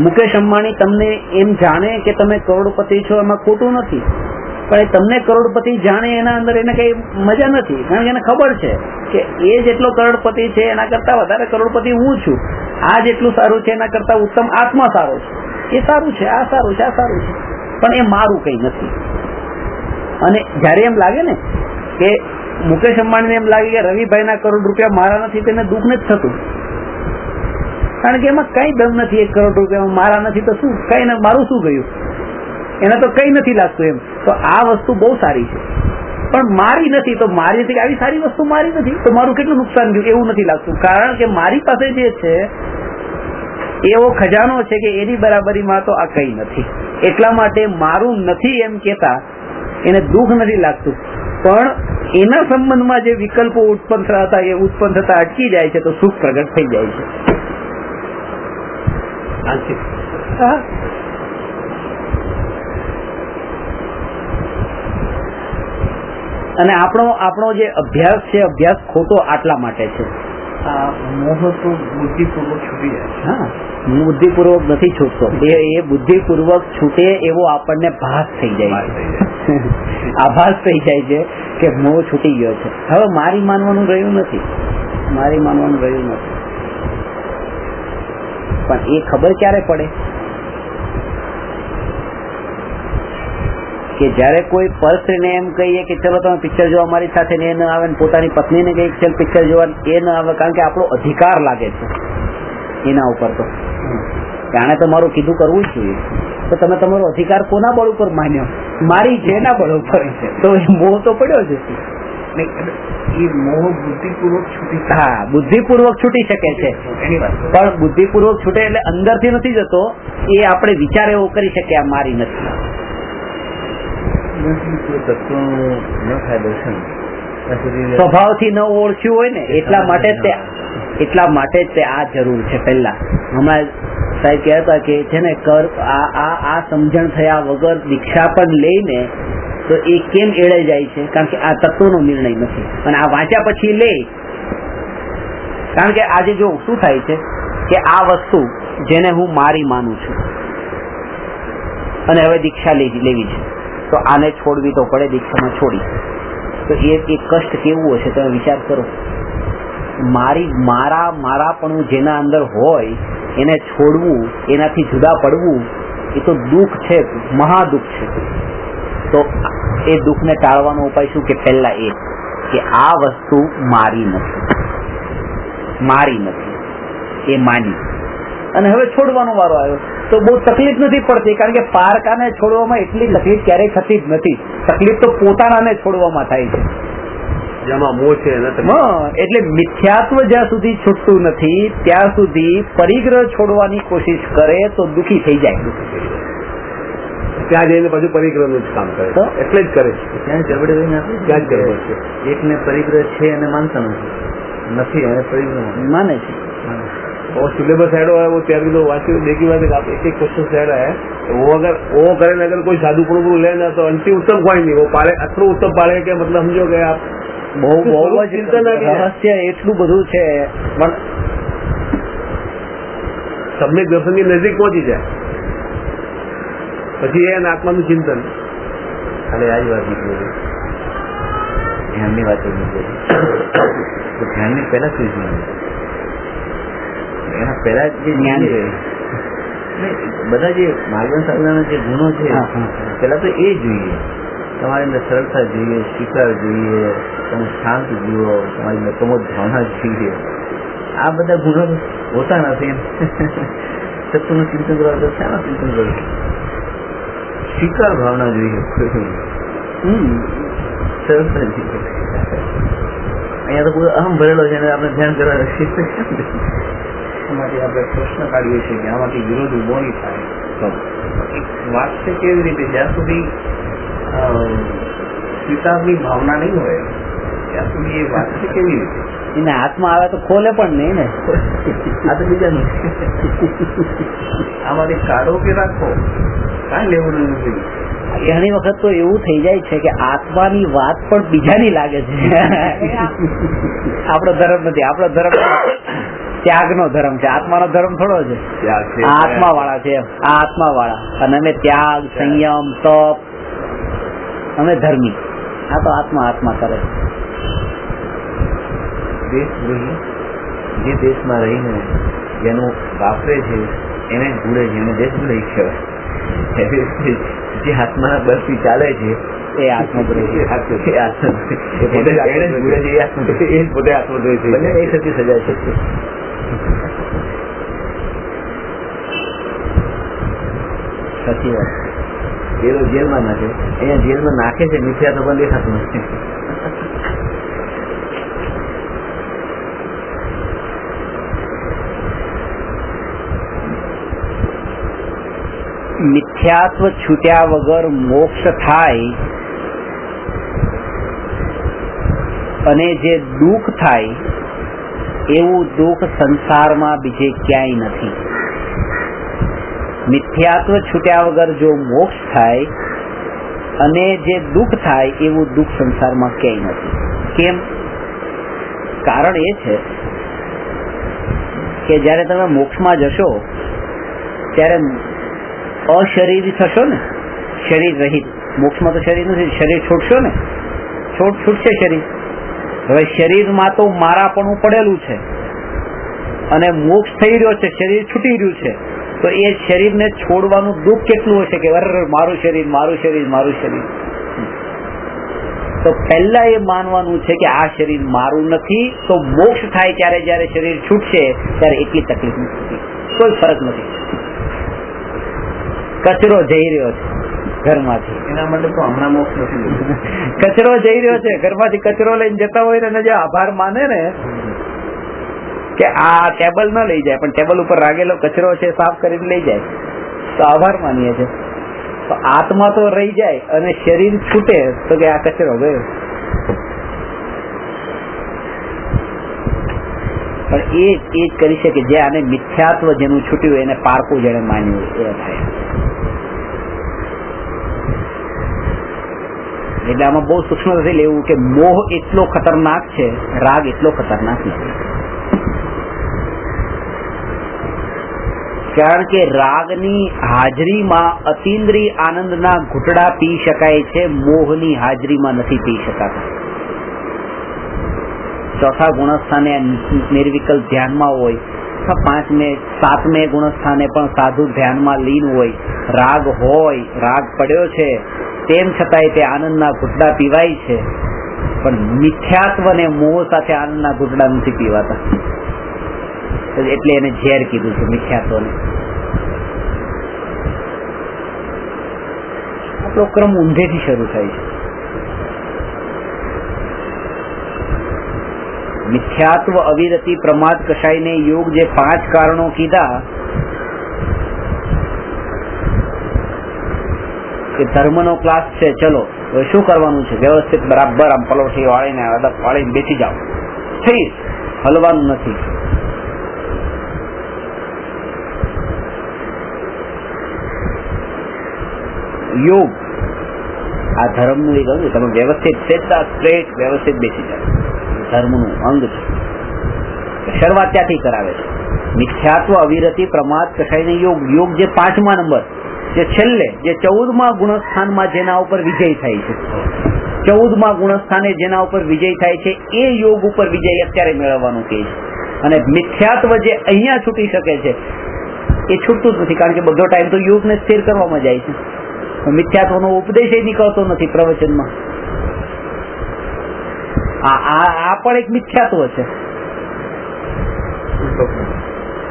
મુકેશ અંબાણી તમને એમ જાણે કે તમે કરોડપતિ છો, એમાં ખોટું નથી, પણ એ તમને કરોડપતિ જાણે એના અંદર એને કઈ મજા નથી, કારણ કે એને ખબર છે કે એ જેટલો કરોડપતિ છે એના કરતા વધારે કરોડપતિ હું છું. આ જેટલું સારું છે એના કરતા ઉત્તમ આત્મા સારો છે, એ સારું છે, આ સારું છે, આ સારું છે, પણ એ મારું કઈ નથી. અને જયારે એમ લાગે ને કે મુકેશ અંબાણીને એમ લાગે કે રવિભાઈના કરોડ રૂપિયા મારા નથી, તેને દુઃખ નથી થતું, કારણ કે એમાં કઈ દમ નથી. 1 કરોડ રૂપિયા મારા નથી તો શું, કઈ મારું શું ગયું, એને તો કઈ નથી લાગતું એમ. તો આ વસ્તુ બહુ સારી છે, પણ મારી નથી. તો મારી નથી, આવી સારી વસ્તુ મારી નથી, તો મારું કેટલું નુકસાન ગયું એવું નથી લાગતું, કારણ કે મારી પાસે જે છે એવો ખજાનો છે કે એની બરાબરીમાં તો આ કઈ નથી. એટલા માટે મારું નથી એમ કેતા એને દુઃખ નથી લાગતું, પણ એના સંબંધમાં જે વિકલ્પો ઉત્પન્ન થતા એ ઉત્પન્ન થતા અટકી જાય છે, તો સુખ પ્રગટ થઈ જાય છે. અને આપણો જે અભ્યાસ છે, અભ્યાસ ખોટો આટલા માટે છે. મોહ તો બુદ્ધિપૂર્વક છૂટી જાય. હા, બુદ્ધિપૂર્વક નથી છૂટતો, એ બુદ્ધિપૂર્વક છૂટે એવો આપણને ભાસ થઈ જાય છે, આભાસ થઈ જાય છે કે મોહ છૂટી ગયો છે. હવે મારી માનવાનું રહ્યું નથી, મારી માનવાનું રહ્યું નથી. પણ એ ખબર ક્યારે પડે કે જયારે કોઈ પર્સને એમ કહીએ કે ચલો તમે પિક્ચર જોવા મારી સાથે, ને એ ન આવે, પોતાની પત્નીને કહીએ ચલ પિક્ચર જોવા, એ ન આવે, કારણ કે આપણો અધિકાર લાગે છે એના ઉપર. તો જાણે તમારું કીધું કરવું જ જોઈએ, તો તમે તમારો અધિકાર કોના બળ ઉપર માન્યો? મારી છે એના બળ ઉપર, તો એ મોહ તો પડ્યો છે. એ મોહ બુદ્ધિપૂર્વક છૂટી, હા, બુદ્ધિપૂર્વક છૂટી શકે છે, પણ બુદ્ધિપૂર્વક છૂટે એટલે અંદરથી નથી જતો, એ આપણે વિચાર એવો કરી શકીએ આ મારી નથી. સ્વભાવથી ન ઓળખ્યું હોય ને, એટલા માટે જ તે આ જરૂર છે. પહેલા હમણાં સાહેબ કહેતા કે છે ને, આ સમજણ થયા વગર દીક્ષા પણ લઈને તો એ કેમ એળે જાય છે, કારણ કે આ તત્વનો નિર્ણય નથી. અને આ વાંચ્યા પછી લે, કારણ કે આજે જો શું થાય છે કે આ વસ્તુ જેને હું મારી માનું છું અને હવે દીક્ષા લેવી છે, તો આને છોડવી તો પડે, દીક્ષામાં છોડી, તો એ કષ્ટ કેવું હશે તમે વિચાર કરો. મારાપણું જેના અંદર હોય એને છોડવું, એનાથી જુદા પડવું, એ તો દુઃખ છે, મહાદુઃખ છે. તો એ દુઃખને ટાળવાનો ઉપાય શું? કે પહેલા એ કે આ વસ્તુ મારી નથી, એ માની, અને હવે છોડવાનો વારો આવ્યો, તો બહુ તકલીફ નથી પડતી, કારણ કે પારકાને છોડવામાં એટલી તકલીફ ક્યારેય થતી જ નથી. તકલીફ તો પોતાનાને છોડવામાં થાય છે, જેમાં મોહ છે. એટલે મિથ્યાત્વ જ્યાં સુધી છૂટતું નથી ત્યાં સુધી પરિગ્રહ છોડવાની કોશિશ કરે તો દુઃખી થઈ જાય. ત્યાં જઈને પછી પરિગ્રહનું જ કામ કરે, એટલે જ કરે છે. ત્યાં ઝઘડે ત્યાં જ ગરબડ છે. એકને પરિગ્રહ છે અને માનતા નથી, અને પરિગ્રહ માને છે. वो सिलेबस ऐड हुआ है, वो तैयारी तो वांची देखी बात है, आप एक क्वेश्चन ऐड है, वो करें अगर कोई साधु पुरुष लेना तो अंतिम उत्तम कोई नहीं, वो पाले अतरू उत्तम पाले के मतलब समझो કે આપ બહુ જ ચિંતન રહસ્ય એટલું બધું છે, પણ સમ્યક દર્શનની નજીક પહોંચી જાય પછી એ આત્માનું ચિંતન. ખાલી આ જ વાત નીકળી, ધ્યાનની વાત નીકળી. ધ્યાનની પહેલા શું જોઈએ? એના પહેલા જે જ્ઞાન છે, બધા જે માર્ગદર્શન સાધનાના જે ગુણો છે પેલા તો એ જોઈએ. તમારી અંદર સરળતા જોઈએ, સ્વીકાર જોઈએ, તમે શાંત જુઓ, તમારી અંદર પ્રમોદ ભાવના જોઈએ. આ બધા ગુણો હોતા નથી. તત્વનું ચિંતન કરવા તો શાના ચિંતન કરવું? સ્વીકાર ભાવના જોઈએ, સરળતા જોઈએ. અહીંયા તો પૂરો અહમ ભરેલો છે અને આપણે ધ્યાન કરવા એમાંથી આપણે પ્રશ્ન કાઢીએ છીએ કે આમાંથી વિરોધ ઉભો નહીં થાય. તો એક વાત છે કેવી રીતે, જ્યાં સુધી સ્વીકારની ભાવના નહીં હોય ત્યાં સુધી એ વાત છે કેવી રીતે? એને હાથમાં આવે તો ખોલે પણ નહીં ને. આ તો બીજાનું આમાંથી કાઢો કે રાખો કાંઈ લેવું નથી. ઘણી વખત તો એવું થઈ જાય છે કે આત્માની વાત પણ બીજાની લાગે છે. આપણો ધર્મ નથી, આપણો ધર્મ ત્યાગનો ધર્મ છે. આત્માનો ધર્મ થોડો છે, આત્મા વાળા છે. આ આત્મા વાળા અને અમે ત્યાગ, સંયમ, તપ, અમે ધર્મી. આ તો આત્મા આત્મા કરે. દેશદ્રોહી જે દેશમાં રહીને જેનું વાપરે છે એને ભૂલે છે, એને દેશદ્રોહી કહેવાય. જે આત્માના બળથી ચાલે છે એ આત્મદ્રોહી. પોતે આત્મદ્રોહી છે. બંને એક સરખી સજા છે. સાચી વાત. પેલો જેલમાં નાખે, અહીંયા જેલમાં નાખે છે મિથ્યા તો પણ દેખાતું નથી. મિથ્યાત્વ છૂટ્યા વગર મોક્ષ થાય અને જે દુઃખ થાય એવું દુઃખ સંસારમાં બીજે ક્યાંય નથી. મિથ્યાત્વ છૂટ્યા વગર જો મોક્ષ થાય અને જે દુઃખ થાય એવું દુઃખ સંસારમાં ક્યાંય નથી. કેમ? કારણ એ છે કે જયારે તમે મોક્ષમાં જશો ત્યારે અશરીરી થશો ને, શરીર રહિત. મોક્ષમાં તો શરીર નથી, શરીર છૂટશો ને, છૂટશે શરીર. હવે શરીરમાં તો મારાપણું પડેલું છે અને મોક્ષ થઈ રહ્યો છે, શરીર છૂટી રહ્યું છે, તો એ શરીરને છોડવાનું દુઃખ કેટલું હશે કે મારું શરીર, મારું શરીર, મારું શરીર. તો પહેલા એ માનવાનું છે કે આ શરીર મારું નથી. તો મોક્ષ થાય ત્યારે જયારે શરીર છૂટશે ત્યારે એટલી તકલીફ નથી, કોઈ ફરક નથી. કચરો જઈ રહ્યો છે ઘરમાંથી, એના માટે તો હમણાં મોક્ષ નથી. કચરો જઈ રહ્યો છે ઘરમાંથી, કચરો લઈને જતા હોય ને જે આભાર માને ને કે આ ટેબલ ન લઈ જાય પણ ટેબલ ઉપર રાખેલો કચરો છે સાફ કરીને લઈ જાય તો આભાર માનીએ છે. તો આત્મા તો રહી જાય અને શરીર છૂટે તો કે આ કચરો ગયો. પણ એ જ કરી શકે જે આને મિથ્યાત્વ જેનું છૂટ્યું એને પારકું જેને માન્યું એ થાય. એટલે આમાં બહુ સૂક્ષ્મ નથી લેવું કે મોહ એટલો ખતરનાક છે, રાગ એટલો ખતરનાક નથી. કારણ કે રાગની હાજરીમાં અતિન્દ્રિય આનંદના ઘૂંટડા પી શકાય છે, મોહની હાજરીમાં નથી પી શકાતા. ચોથા ગુણસ્થાને નિર્વિકલ્પ ધ્યાનમાં હોય, 5મે 7મે ગુણસ્થાને પણ સાધુ ધ્યાનમાં લીન હોય, રાગ હોય, રાગ પડ્યો છે, તેમ છતાંય તે આનંદના ઘૂંટડા પીવાય છે. પણ મિથ્યાત્વ ને મોહ સાથે આનંદના ઘૂંટડા નથી પીવાતા. એટલે એને ઝેર કીધું છે મિથ્યાત્વને. આપણો ક્રમ ઊંધેથી શરૂ થાય છે. મિથ્યાત્વ, અવિરતિ, પ્રમાદ, કષાયને યોગ, જે 5 કારણો કીધા કે ધર્મનો ક્લાસ છે, ચલો હવે શું કરવાનું છે? વ્યવસ્થિત બરાબર આમ પલોઠી વાળીને અદબ વાળીને બેસી જાઓ, થઈ હલવાનું નથી. યોગ આ ધર્મનું એક અંગ. તમે વ્યવસ્થિત સીધા સ્ટ્રેટ વ્યવસ્થિત બેસી જાઓ, ધર્મનું અંગ છે. શરૂઆત ત્યાંથી કરાવે છે. મિથ્યાત્વ, અવિરતિ, પ્રમાદ, કષાયને યોગ. યોગ જે 5મા નંબર, જે છેલ્લે જે 14મા ગુણસ્થાનમાં જેના ઉપર વિજય થાય છે, 14મા ગુણસ્થાને જેના ઉપર વિજય થાય છે એ યોગ ઉપર વિજય અત્યારે મેળવવાનું કહે છે. અને મિથ્યાત્વ જે અહીંયા છૂટી શકે છે એ છૂટતું જ નથી, કારણ કે બધો ટાઈમ તો યોગને સ્થિર કરવામાં જાય છે. મિથ્યાત્વનો ઉપદેશ એ નીકળતો નથી પ્રવચનમાં. આ પણ એક મિથ્યાત્વ છે,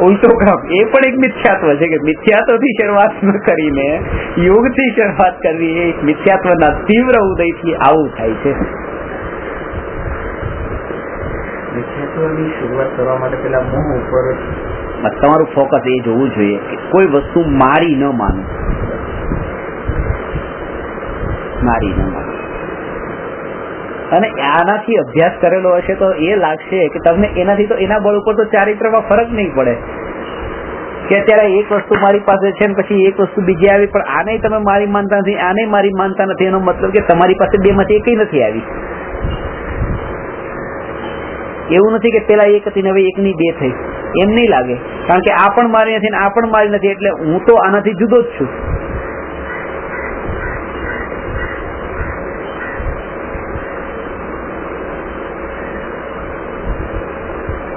ઉલટો કામ એ પણ એક મિથ્યાત્વ છે કે મિથ્યાત્વથી શરૂઆત ન કરીને યોગથી શરૂઆત કરવી એ મિથ્યાત્વના તીવ્ર ઉદયથી આવું થાય છે. મિથ્યાત્વની શરૂઆત કરવા માટે પેલા મોહ ઉપર તમારું ફોકસ એ જોવું જોઈએ કે કોઈ વસ્તુ મારી ન માનો, મારી ન માનો. અને આનાથી અભ્યાસ કરેલો હશે તો એ લાગશે કે તમને એનાથી તો એના બળ ઉપર તો ચારિત્રમાં ફરક નહીં પડે કે અત્યારે એક વસ્તુ મારી પાસે છે ને પછી એક વસ્તુ બીજી આવી, પણ આને તમે મારી માનતા નથી, આને મારી માનતા નથી, એનો મતલબ કે તમારી પાસે બે માંથી એકઈ નથી આવી. એવું નથી કે પેલા એક હતી ને હવે એકની બે થઈ, એમ નહીં લાગે, કારણ કે આ પણ મારી નથી ને આ પણ મારી નથી, એટલે હું તો આનાથી જુદો જ છું.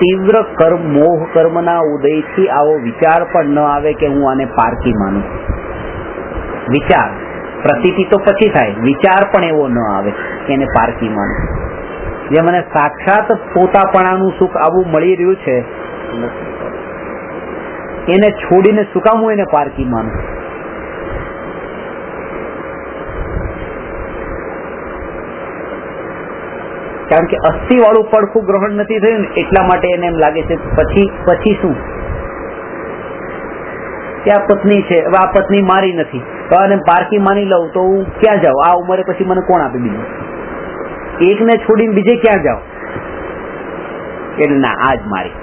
તીવ્ર કર્મ મોહ કર્મના ઉદયથી આવો વિચાર પણ ન આવે કે હું આને પારકી માનું. વિચાર પ્રતીતિ તો પછી થાય, વિચાર પણ એવો ન આવે કે એને પારકી માનું. જે મને સાક્ષાત પોતાપણાનું સુખ આવું મળી રહ્યું છે એને છોડીને શું કામ હું એને પારકી માનું. કારણ કે અસ્થિ વાળું પડખું ગ્રહણ નથી થયું ને એટલા માટે એને એમ લાગે છે પછી શું કે આ પત્ની છે, હવે આ પત્ની મારી નથી, અને પારકી માની લઉં તો હું ક્યાં જાઉં, આ ઉંમરે પછી મને કોણ આપે બીજું, એકને છોડીને બીજે ક્યાં જાઉં, એટલે ના આ જ મારી.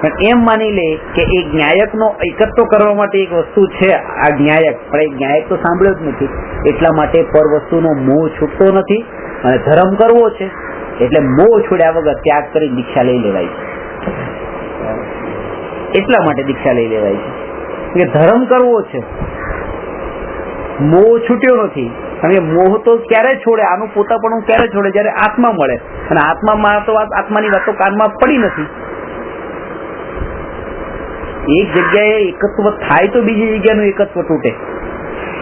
પણ એમ માની લે કે એ જ્ઞાયકનો એકત્વ કરવા માટે એક વસ્તુ છે આ જ્ઞાયક, પણ એ જ્ઞાયક તો સાંભળ્યો જ નથી, એટલા માટે પર વસ્તુનો મોહ છૂટતો નથી. અને ધર્મ કરવો છે એટલે મોહ છોડ્યા વગર ત્યાગ કરી દીક્ષા લઈ લેવાય છે. એટલા માટે દીક્ષા લઈ લેવાય છે કે ધર્મ કરવો છે, મોહ છૂટ્યો નથી. કારણ કે મોહ તો ક્યારે છોડે, આનું પોતાપણું ક્યારે છોડે, જયારે આત્મા મળે, અને આત્મામાં તો આત્માની વાતો કાનમાં પડી નથી. એક જગ્યાએ એકત્વ થાય તો બીજી જગ્યાનું એકત્વ તૂટે.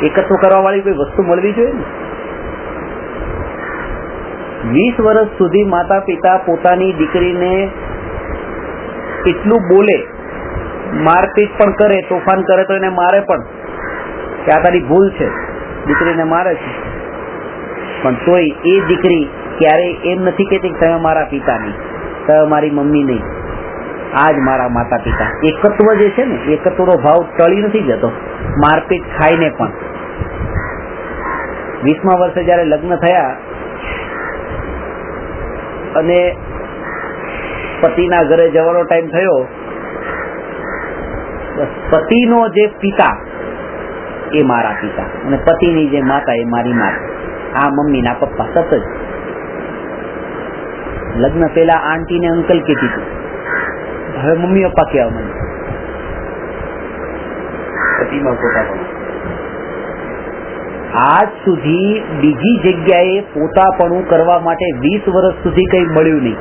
એકત્વ કરવા વાળી કોઈ વસ્તુ મળવી જોઈએ ને. 20 વર્ષ સુધી માતા પિતા પોતાની દીકરીને એટલું બોલે, મારપીટ પણ કરે, તોફાન કરે તો એને મારે પણ કે આ તારી ભૂલ છે, દીકરીને મારે છે, પણ તોય એ દીકરી ક્યારેય એમ નથી કહેતી કે તમે મારા પિતા નહીં, તમે મારી મમ્મી નહીં, આજ મારા માતા પિતા. એકત્વ જે છે ને, એકત્વનો ભાવ ટળી નથી જતો મારપીટ ખાઈને પણ. 20મા વર્ષે જયારે લગ્ન થયા અને પતિના ઘરે જવાનો ટાઈમ થયો, પતિનો જે પિતા એ મારા પિતા અને પતિની જે માતા એ મારી માતા, આ મમ્મી ના પપ્પા સતત. લગ્ન પેલા આંટી ને અંકલ કહેતી હતી, હવે મમ્મી પપ્પા કહેવા મને. પતિમાં પોતાપણું આજ સુધી બીજી જગ્યાએ પોતાપણું કરવા માટે 20 વર્ષ સુધી કઈ મળ્યું નહીં,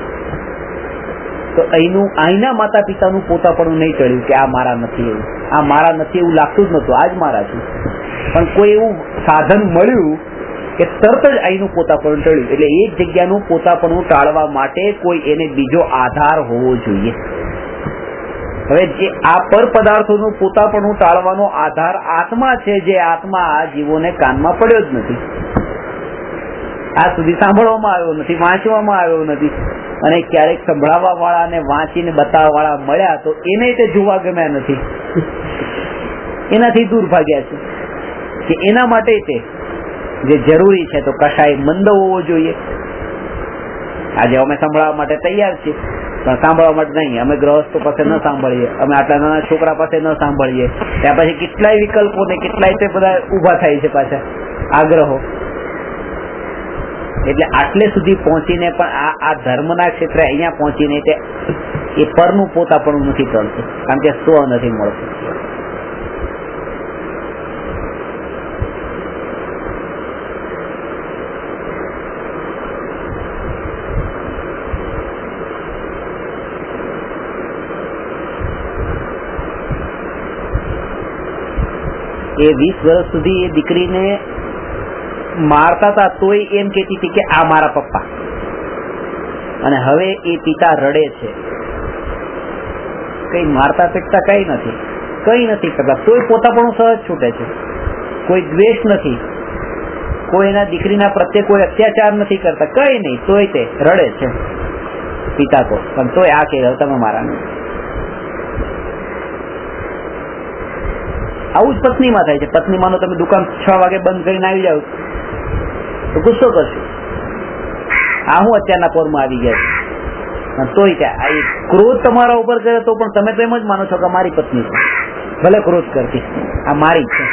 તો અહીંના માતા પિતાનું પોતાપણું નહીં ચડ્યું કે આ મારા નથી, એવું આ મારા નથી એવું લાગતું જ નતું, આજ મારા છું. પણ કોઈ એવું સાધન મળ્યું કે તરત જ અહીંનું પોતાપણું ટળ્યું. એટલે એક જગ્યાનું પોતાપણું ટાળવા માટે કોઈ એને બીજો આધાર હોવો જોઈએ. હવે જે આ પર પદાર્થોનું પોતાપણું ટાળવાનો આધાર આત્મા છે, જે આત્મા આ જીવોને કાનમાં પડ્યો જ નથી, આ સુધી સાંભળવામાં આવ્યો નથી, વાંચવામાં આવ્યો નથી, અને ક્યારેક સંભળાવવા વાળા અને વાંચીને બતાવવા વાળા મળ્યા તો એને તે જોવા ગમ્યા નથી, એનાથી દૂર ભાગ્યા છે. કે એના માટે તે જે જરૂરી છે તો કશાય મંદ હોવો જોઈએ. આજે અમે સંભળાવવા માટે તૈયાર છીએ, પણ સાંભળવા માટે નહીં. અમે ગ્રહસ્થો પાસે ન સાંભળીએ, અમે આટલા નાના છોકરા પાસે ન સાંભળીએ, ત્યાં પછી કેટલાય વિકલ્પો ને કેટલાય તે બધા ઉભા થાય છે પાછા આગ્રહો. એટલે આટલે સુધી પહોંચીને પણ આ ધર્મના ક્ષેત્રે અહીંયા પહોંચીને તે એ પરનું પોતાપણું નથી ટળતું, કારણ કે સ્વ નથી મળતું. એ 20 વર્ષ સુધી એ દીકરીને મારતા હતા તોય એમ કહેતી હતી કે આ મારા પપ્પા, અને હવે એ પિતા રડે છે. કઈ મારતા શીખતા કઈ નથી કરતા, તોય પોતાપણું સહજ છૂટે છે. કોઈ દ્વેષ નથી, કોઈ એના દીકરીના પ્રત્યે કોઈ અત્યાચાર નથી કરતા, કઈ નહીં, તોય તે રડે છે પિતા તો, પણ તોય આ કે તમે મારા નહીં. આવું જ પત્નીમાં થાય છે. પત્નીમાં તમે દુકાન 6 વાગે બંધ કરીને આવી જાવ તો ગુસ્સો કરશો, આ હું અત્યારના પોરમાં આવી ગયા છું. તોય ક્રોધ તમારા ઉપર કરે તો પણ તમે તો એમ જ માનો છો કે મારી પત્ની છે, ભલે ક્રોધ કરતી, આ મારી છે.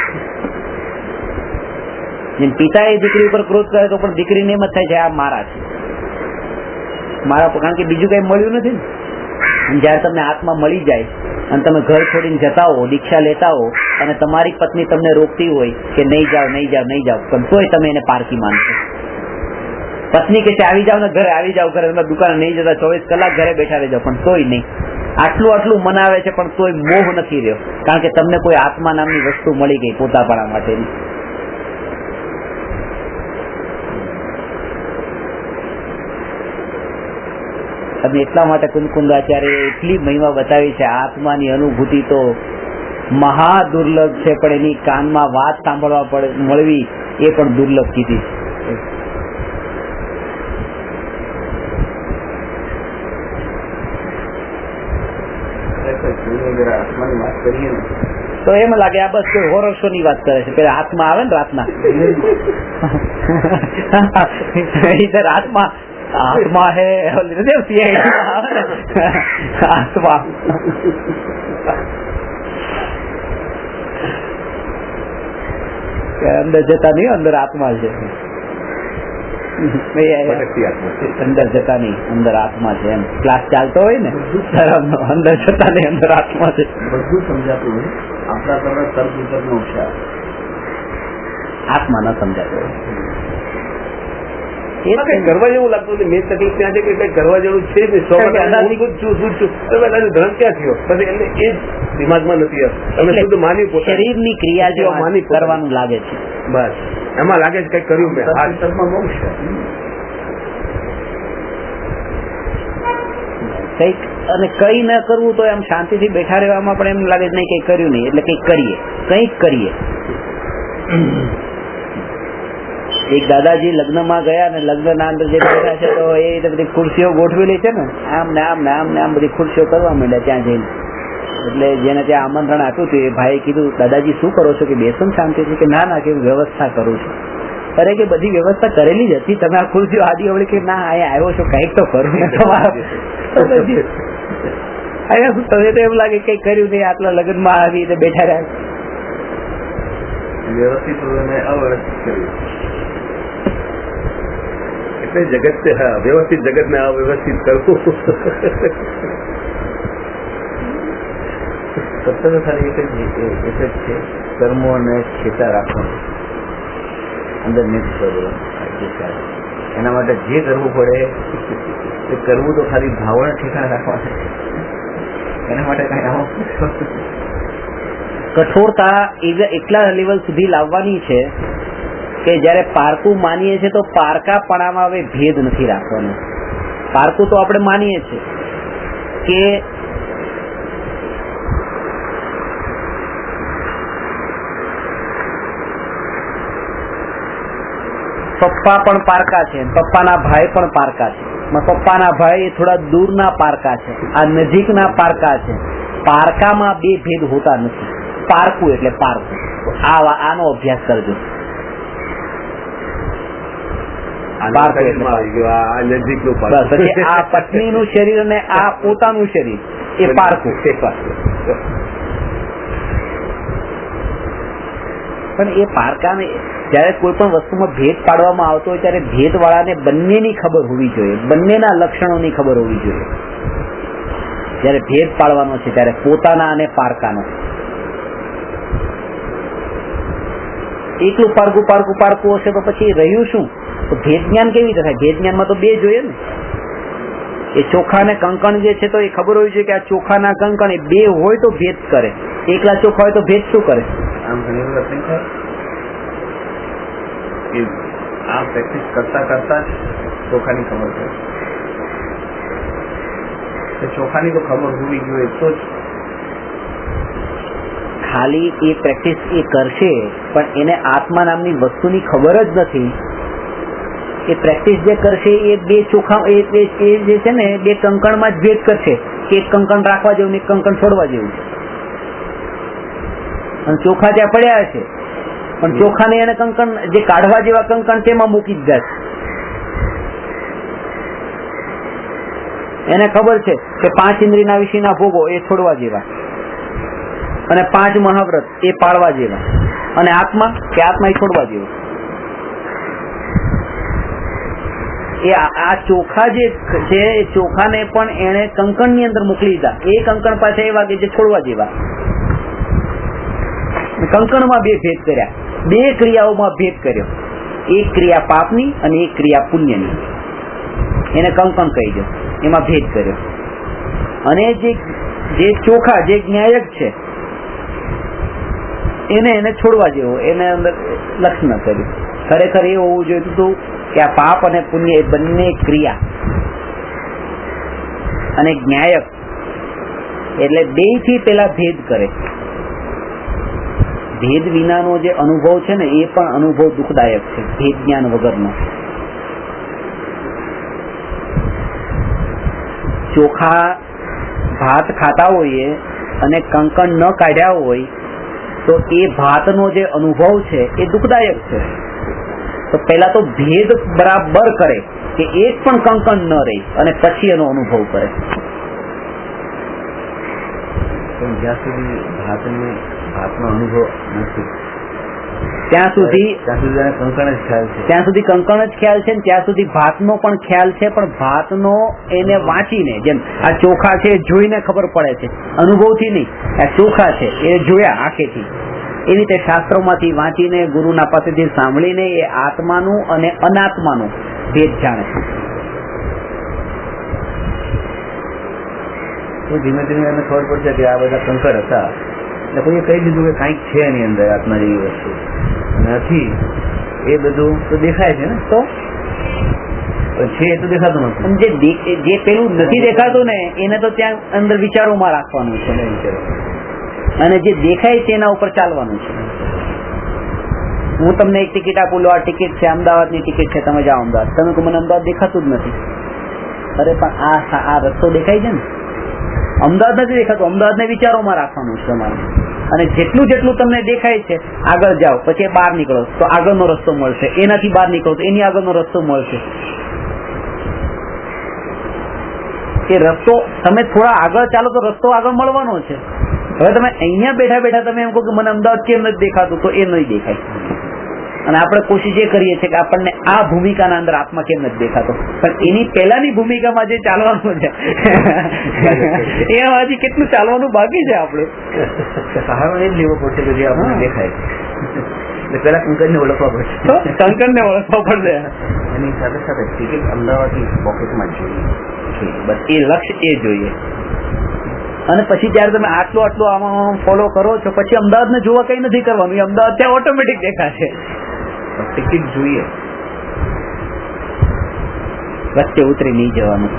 જેમ પિતા એ દીકરી ઉપર ક્રોધ કરે તો પણ દીકરીને એમ જ થાય છે આ મારા છે, મારા, કારણ કે બીજું કઈ મળ્યું નથી ને. જયારે તમને આત્મા મળી જાય અને તમે ઘર છોડીને જતા હો, દીક્ષા લેતા હો, અને તમારી પત્ની તમને રોકતી હોય કે નહીં જાઓ, પણ તોય તમે એને પારકી માનશો. પત્ની કે આવી જાવ ને ઘરે, આવી જાવ ઘરે, તમે દુકાને નહીં જતા, 24 કલાક ઘરે બેઠા રહેજો, પણ તોય નહીં. આટલું મનાવે છે પણ તોય મોહ નથી રહ્યો, કારણ કે તમને કોઈ આત્મા નામની વસ્તુ મળી ગઈ પોતાપણા માટેની. અને એટલા માટે કુંદકુંદાચાર્ય એટલી મહિમા બતાવી છે. આત્માની અનુભૂતિ તો મહા દુર્લભ છે, પણ એની કાનમાં વાત સાંભળવા મળવી એ પણ દુર્લભ કીધી. આત્માની વાત કરીએ ને તો એમ લાગે આ બસ કોઈ હોરર શો ની વાત કરે છે. પેલા આત્મા આવે ને રાતના, ઇધર આત્મા હે આત્મા. અંદર જતા નહીં, અંદર આત્મા છે. અંદર જતા નહીં, અંદર આત્મા છે. એમ ક્લાસ ચાલતો હોય ને, અંદર જતા નહીં, અંદર આત્મા છે. બધું સમજાતું હોય, આપણા કરવા તર્ક વિતર્ક નો ખ્યાલ, આત્મા ન સમજાતો હોય. કરવા જેવું લાગતું નથી. મેં તકલીફ ત્યાં છે કે કઈ કરવા જેવું છે જ નહીં. ધ્યાન ક્યાં થયો પછી એટલે એ જ દિમાગમાં નથી. તમે શુદ્ધ માની શરીરની ક્રિયા જે માની કરવાનું લાગે છે, બસ એમાં લાગે છે કઈ કર્યું મેં. તર્ક વિતર્કમાં બહુ છે. કઈક અને કઈ ન કરવું તો એમ શાંતિથી બેઠા રહેવામાં પણ એમ લાગે નહીં કઈ કર્યું નહીં, એટલે કંઈક કરીએ. એક દાદાજી લગ્નમાં ગયા ને લગ્નના અંદર જે બેઠા છે તો એ બધી ખુરશીઓ ગોઠવેલી છે ને, આમ ને આમ ને આમ ને આમ બધી ખુરશીઓ કરવા માંડ્યા ત્યાં જઈને. એટલે જેને ત્યાં આમંત્રણ આપ્યું હતું એ ભાઈએ કીધું, દાદાજી શું કરો છો? કે બેસો શાંતિથી. કે ના કે વ્યવસ્થા કરું છું. અરે કે બધી વ્યવસ્થા કરેલી જ હતી, તમે આ ખુરશીઓ આડી અવળી કે ના અહીંયા આવ્યો છો કંઈક તો કરું ને તમારા. અહીંયા તમે તો એમ લાગે કઈ કર્યું નહીં, આટલા લગ્નમાં આવી રીતે બેઠા રહ્યા. વ્યવસ્થિત અવ્યવસ્થિત કર્યું જગત વ્યવસ્થિત, જગત ને અવ્યવસ્થિત કરવું. સત્ય ખાલી એક જ છે, કર્મો અને ખેતા રાખવાનું, અંદર મિક્સ કરવું. એના માટે જે કરવું પડે એ કરવું, તો ખાલી ભાવના ઠેકાણે રાખવાનું. એના માટે કઈ આવો કઠોરતા એટલા લેવલ સુધી લાવવાની છે કે જયારે પારકું માનીએ છીએ તો પારકાપણામાં હવે ભેદ નથી રાખવાનો. પારકું તો આપણે માનીએ છીએ કે પપ્પા પણ પારકા છે, પપ્પાના ભાઈ પણ પારકા છે. પપ્પાના ભાઈ થોડા દૂરના પારકા છે, આ નજીકના પારકા છે. પારકામાં બે ભેદ હોતા નથી. પારકું એટલે પારકું. આનો અભ્યાસ કરજો. પછી આ પત્ની નું શરીર અને આ પોતાનું શરીર એ પારકું. પણ એ પારકાને જયારે કોઈ પણ વસ્તુમાં ભેદ પાડવામાં આવતો હોય ત્યારે ભેદ વાળાને બંનેની ખબર હોવી જોઈએ, બંનેના લક્ષણોની ખબર હોવી જોઈએ. જયારે ભેદ પાડવાનો છે ત્યારે પોતાના અને પારકાનો. એકલું પારકું હશે તો પછી રહ્યું શું? તો ભેદ જ્ઞાન કેવી રીતે થાય? ભેદ જ્ઞાનમાં તો બે જોઈએ ને. એ ચોખા ને કંકણ જે છે તો એ ખબર હોવી જોઈએ કે આ ચોખા ના કંકણ એ બે હોય તો ભેદ કરે. એકલા ચોખા હોય તો ભેદ શું કરે? આમ ઘણી વખત નહીં થાય કે આ પ્રેક્ટિસ કરતા કરતા જ ચોખાની ખબર પડે. ચોખાની તો ખબર હોવી જોઈએ તો જ. ખાલી એ પ્રેક્ટિસ એ કરશે પણ એને આત્મા નામની વસ્તુની ખબર જ નથી. એ પ્રેક્ટિસ જે કરશે એ બે ચોખા એ જે છે ને બે કંકણમાં જ ભેદ કરશે. એક કંકણ રાખવા જેવું ને એક કંકણ છોડવા જેવું. અને ચોખા ત્યાં પડ્યા છે પણ ચોખાને એને કંકણ જે કાઢવા જેવા કંકણ તેમાં મૂકી જ જશે. એને ખબર છે કે 5 ઇન્દ્રિયના વિષયના ભોગો એ છોડવા જેવા અને 5 મહાવ્રત એ પાળવા જેવા. અને આત્મા કે આત્મા એ છોડવા જેવો. એ આ ચોખા જે છે એ ચોખાને પણ એને કંકણ ની અંદર મોકલી દીધા. એ કંકણ પાસે એવા કે જે છોડવા જેવા. કંકણમાં બે ભેદ કર્યા, બે ક્રિયાઓમાં ભેદ કર્યો. એક ક્રિયા પાપની અને એક ક્રિયા પુણ્યની. એને કંકણ કહી દો, એમાં ભેદ કર્યો. અને જે ચોખા જે ન્યાયક છે એને છોડવા જેવો, એને અંદર લક્ષણ કર્યું. ખરેખર એ હોવું જોઈતું હતું કે આ પાપ અને પુણ્ય એ બંને ક્રિયા અને ન્યાયક એટલે બે થી પેલા ભેદ કરે. ભેદ વિનાનો જે અનુભવ છે ને એ પણ અનુભવ દુઃખદાયક છે, ભેદ જ્ઞાન વગરનો. ચોખા ભાત ખાતા હોઈએ અને કંકણ ન કાઢ્યા હોય તો એ ભાતનો જે અનુભવ છે એ દુઃખદાયક છે. તો પહેલા તો ભેદ બરાબર કરે કે એક પણ કંકણ ન રહે અને પછી એનો અનુભવ કરે. જ્યાં સુધી ભાતનો અનુભવ નથી ત્યાં સુધી કંકણ જ ખ્યાલ છે. ત્યાં સુધી કંકણ જ ખ્યાલ છે. ત્યાં સુધી ભાતનો પણ ખ્યાલ છે, પણ ભાતનો એને વાંચીને, જેમ આ ચોખા છે જોઈને ખબર પડે છે, અનુભવથી નહીં. આ ચોખા છે એ જોયા આંખેથી. એવી રીતે શાસ્ત્રોમાંથી વાંચીને ગુરુના પાસેથી સાંભળીને એ આત્માનું અને અનાત્માનું ભેદ જાણે. તો ધીમે ધીમે એને ખબર પડશે કે આ બધા કંકર હતા. એટલે કોઈએ કહી દીધું કે કંઈક છે એની અંદર આત્મા જેવી વસ્તુ નથી. એ બધું તો દેખાય છે ને, તો છે એ તો દેખાતું નથી. જે પેલું નથી દેખાતું ને એને તો ત્યાં અંદર વિચારોમાં રાખવાનું છે અને જે દેખાય છે એના ઉપર ચાલવાનું છે. હું તમને એક ટિકિટ આપું, લો આ ટિકિટ છે, અમદાવાદની ટિકિટ છે, તમે જાઓ અમદાવાદ. તમે કહો મને અમદાવાદ દેખાતું જ નથી. અરે પણ આ રસ્તો દેખાય છે ને, અમદાવાદ નથી દેખાતું. અમદાવાદને વિચારોમાં રાખવાનું છે તમારે. અને જેટલું તમને દેખાય છે આગળ જાઓ, પછી બહાર નીકળો તો આગળનો રસ્તો મળશે, એનાથી બહાર નીકળો તો એની આગળનો રસ્તો મળશે. એ રસ્તો તમે થોડા આગળ ચાલો તો રસ્તો આગળ મળવાનો છે. હવે તમે અહીંયા બેઠા તમે એમ કહો કે મને અમદાવાદ કેમ નથી દેખાતું, તો એ નહીં દેખાય. અને આપણે કોશિશ એ કરીએ છીએ કે આપણને આ ભૂમિકાના અંદર આત્મા કેમ નથી દેખાતો, પણ એની પહેલાની ભૂમિકામાં જે ચાલવાનું છે એ હજી કેટલું ચાલવાનું બાકી છે. આપણે સહારો એ જ લેવો પડશે કે જે આપણને દેખાય. એટલે પેલા કંકરને ઓળખવા પડશે. કંકરને ઓળખવા પડશે. એની સાથે સાથે ટિકિટ અમદાવાદની પોકેટમાં જોઈએ. બસ એ લક્ષ્ય એ જોઈએ. અને પછી જયારે તમે આટલું આમાં ફોલો કરો છો પછી અમદાવાદને જોવા કઈ નથી કરવાનું. એ અમદાવાદ ત્યાં ઓટોમેટિક દેખાશે. ટિકિટ જોઈએ, વચ્ચે ઉતરી નહીં જવાનું.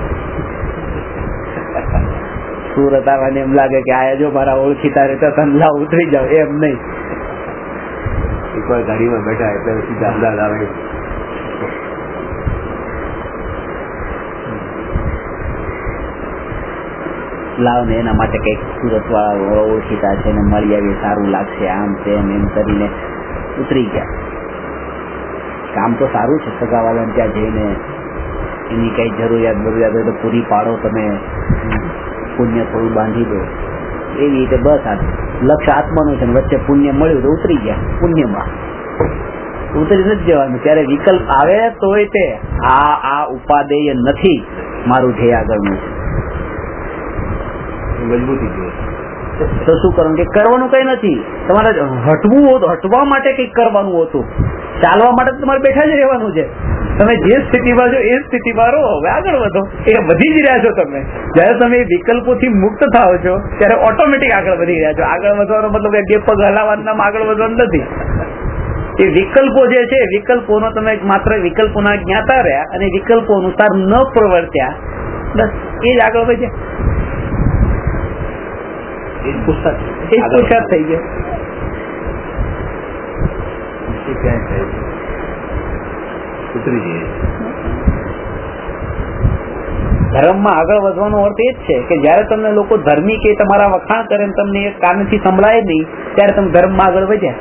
સુરત આવવાને એમ લાગે કે આયા જો મારા ઓળખીતા રહેતા તંદલા ઉતરી જાવ, એમ નહીં. એકવાર ગાડીમાં બેઠા એટલે સીધા અમદાવાદ આવે. લાવ ને એના માટે કઈક સુરત વાળા ઓળખીતા છે ને મળી આવીએ, સારું લાગશે, આમ તેમ એમ કરીને ઉતરી ગયા. કામ તો સારું છે, સગાવાળાને ત્યાં જઈને એની કઈ જરૂરિયાત હોય તો પૂરી પાડો, તમે પુણ્ય થોડું બાંધી દો. એવી રીતે બસ આ લક્ષ્ય આત્માનું છે. વચ્ચે પુણ્ય મળ્યું તો ઉતરી ગયા. પુણ્યમાં ઉતરી નથી જવાનું. ત્યારે વિકલ્પ આવે તોય તે આ ઉપાદેય નથી, મારું ધ્યેય આગળનું છે. મજબૂતી જોઈએ. તો શું કરવાનું? કે કરવાનું કઈ નથી, તમારે હટવું હોતું, હટવા માટે કઈક કરવાનું હોતું, ચાલવા માટે તમારે બેઠા જ રહેવાનું છે. તમે જે સ્થિતિમાં છો એ સ્થિતિમાં રહો, હવે આગળ વધો. એ વધી જ રહ્યા છો તમે. જયારે તમે વિકલ્પોથી મુક્ત થાવ છો ત્યારે ઓટોમેટિક આગળ વધી રહ્યા છો. આગળ વધવાનો મતલબ બે પગ હલાવવાના આગળ વધવાનું નથી. એ વિકલ્પો જે છે, વિકલ્પોનો તમે માત્ર વિકલ્પોના જ્ઞાતા રહ્યા અને વિકલ્પો અનુસાર ન પ્રવર્ત્યા, બસ એ જ આગળ વધ્યા. એ જ પુરુષાર્થ થઈ ગયો. ઉતરી જઈએ. ધર્મમાં આગળ વધવાનો અર્થ એ જ છે કે જયારે તમને લોકો ધર્મી કે તમારા વખાણ કરે તમને એ કાનથી સંભળાય નહીં, ત્યારે તમે ધર્મમાં આગળ વધ્યા.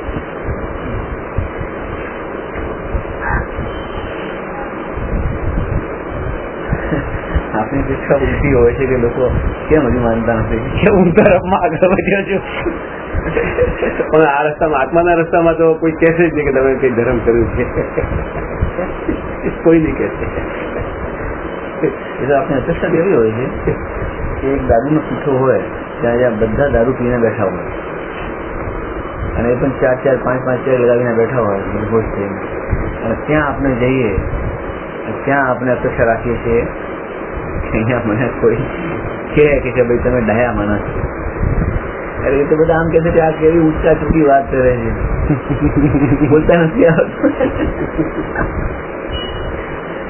આપણી શિક્ષા ઉલટી હોય છે કે લોકો કેમ હજી માનતા નથી કે હું ધર્મમાં આગળ વધ્યો છું. પણ આ રસ્તામાં, આત્માના રસ્તામાં તો કોઈ કહેશે જ નહીં કે તમે કઈ ધર્મ કર્યું છે. કોઈ નહીં કહેશે. એ તો આપણી અપેક્ષા એવી હોય છે કે એક દારૂનો પીઠો હોય ત્યાં જ્યાં બધા દારૂ પીને બેઠા હોય અને એ પણ 4-4, 5-5 ચેર લગાવીને બેઠા હોય નિર્ભોષ થઈને, અને ત્યાં આપણે જઈએ, ત્યાં આપણે અપેક્ષા રાખીએ છીએ કે અહીંયા મને કોઈ કહે કે ભાઈ તમે ડાયા માણસ છો. અરે એ તો બધા આમ કહે છે કે આ કેવી ઊંચા ચૂકી વાત કરે છે, બોલતા નથી આવતું.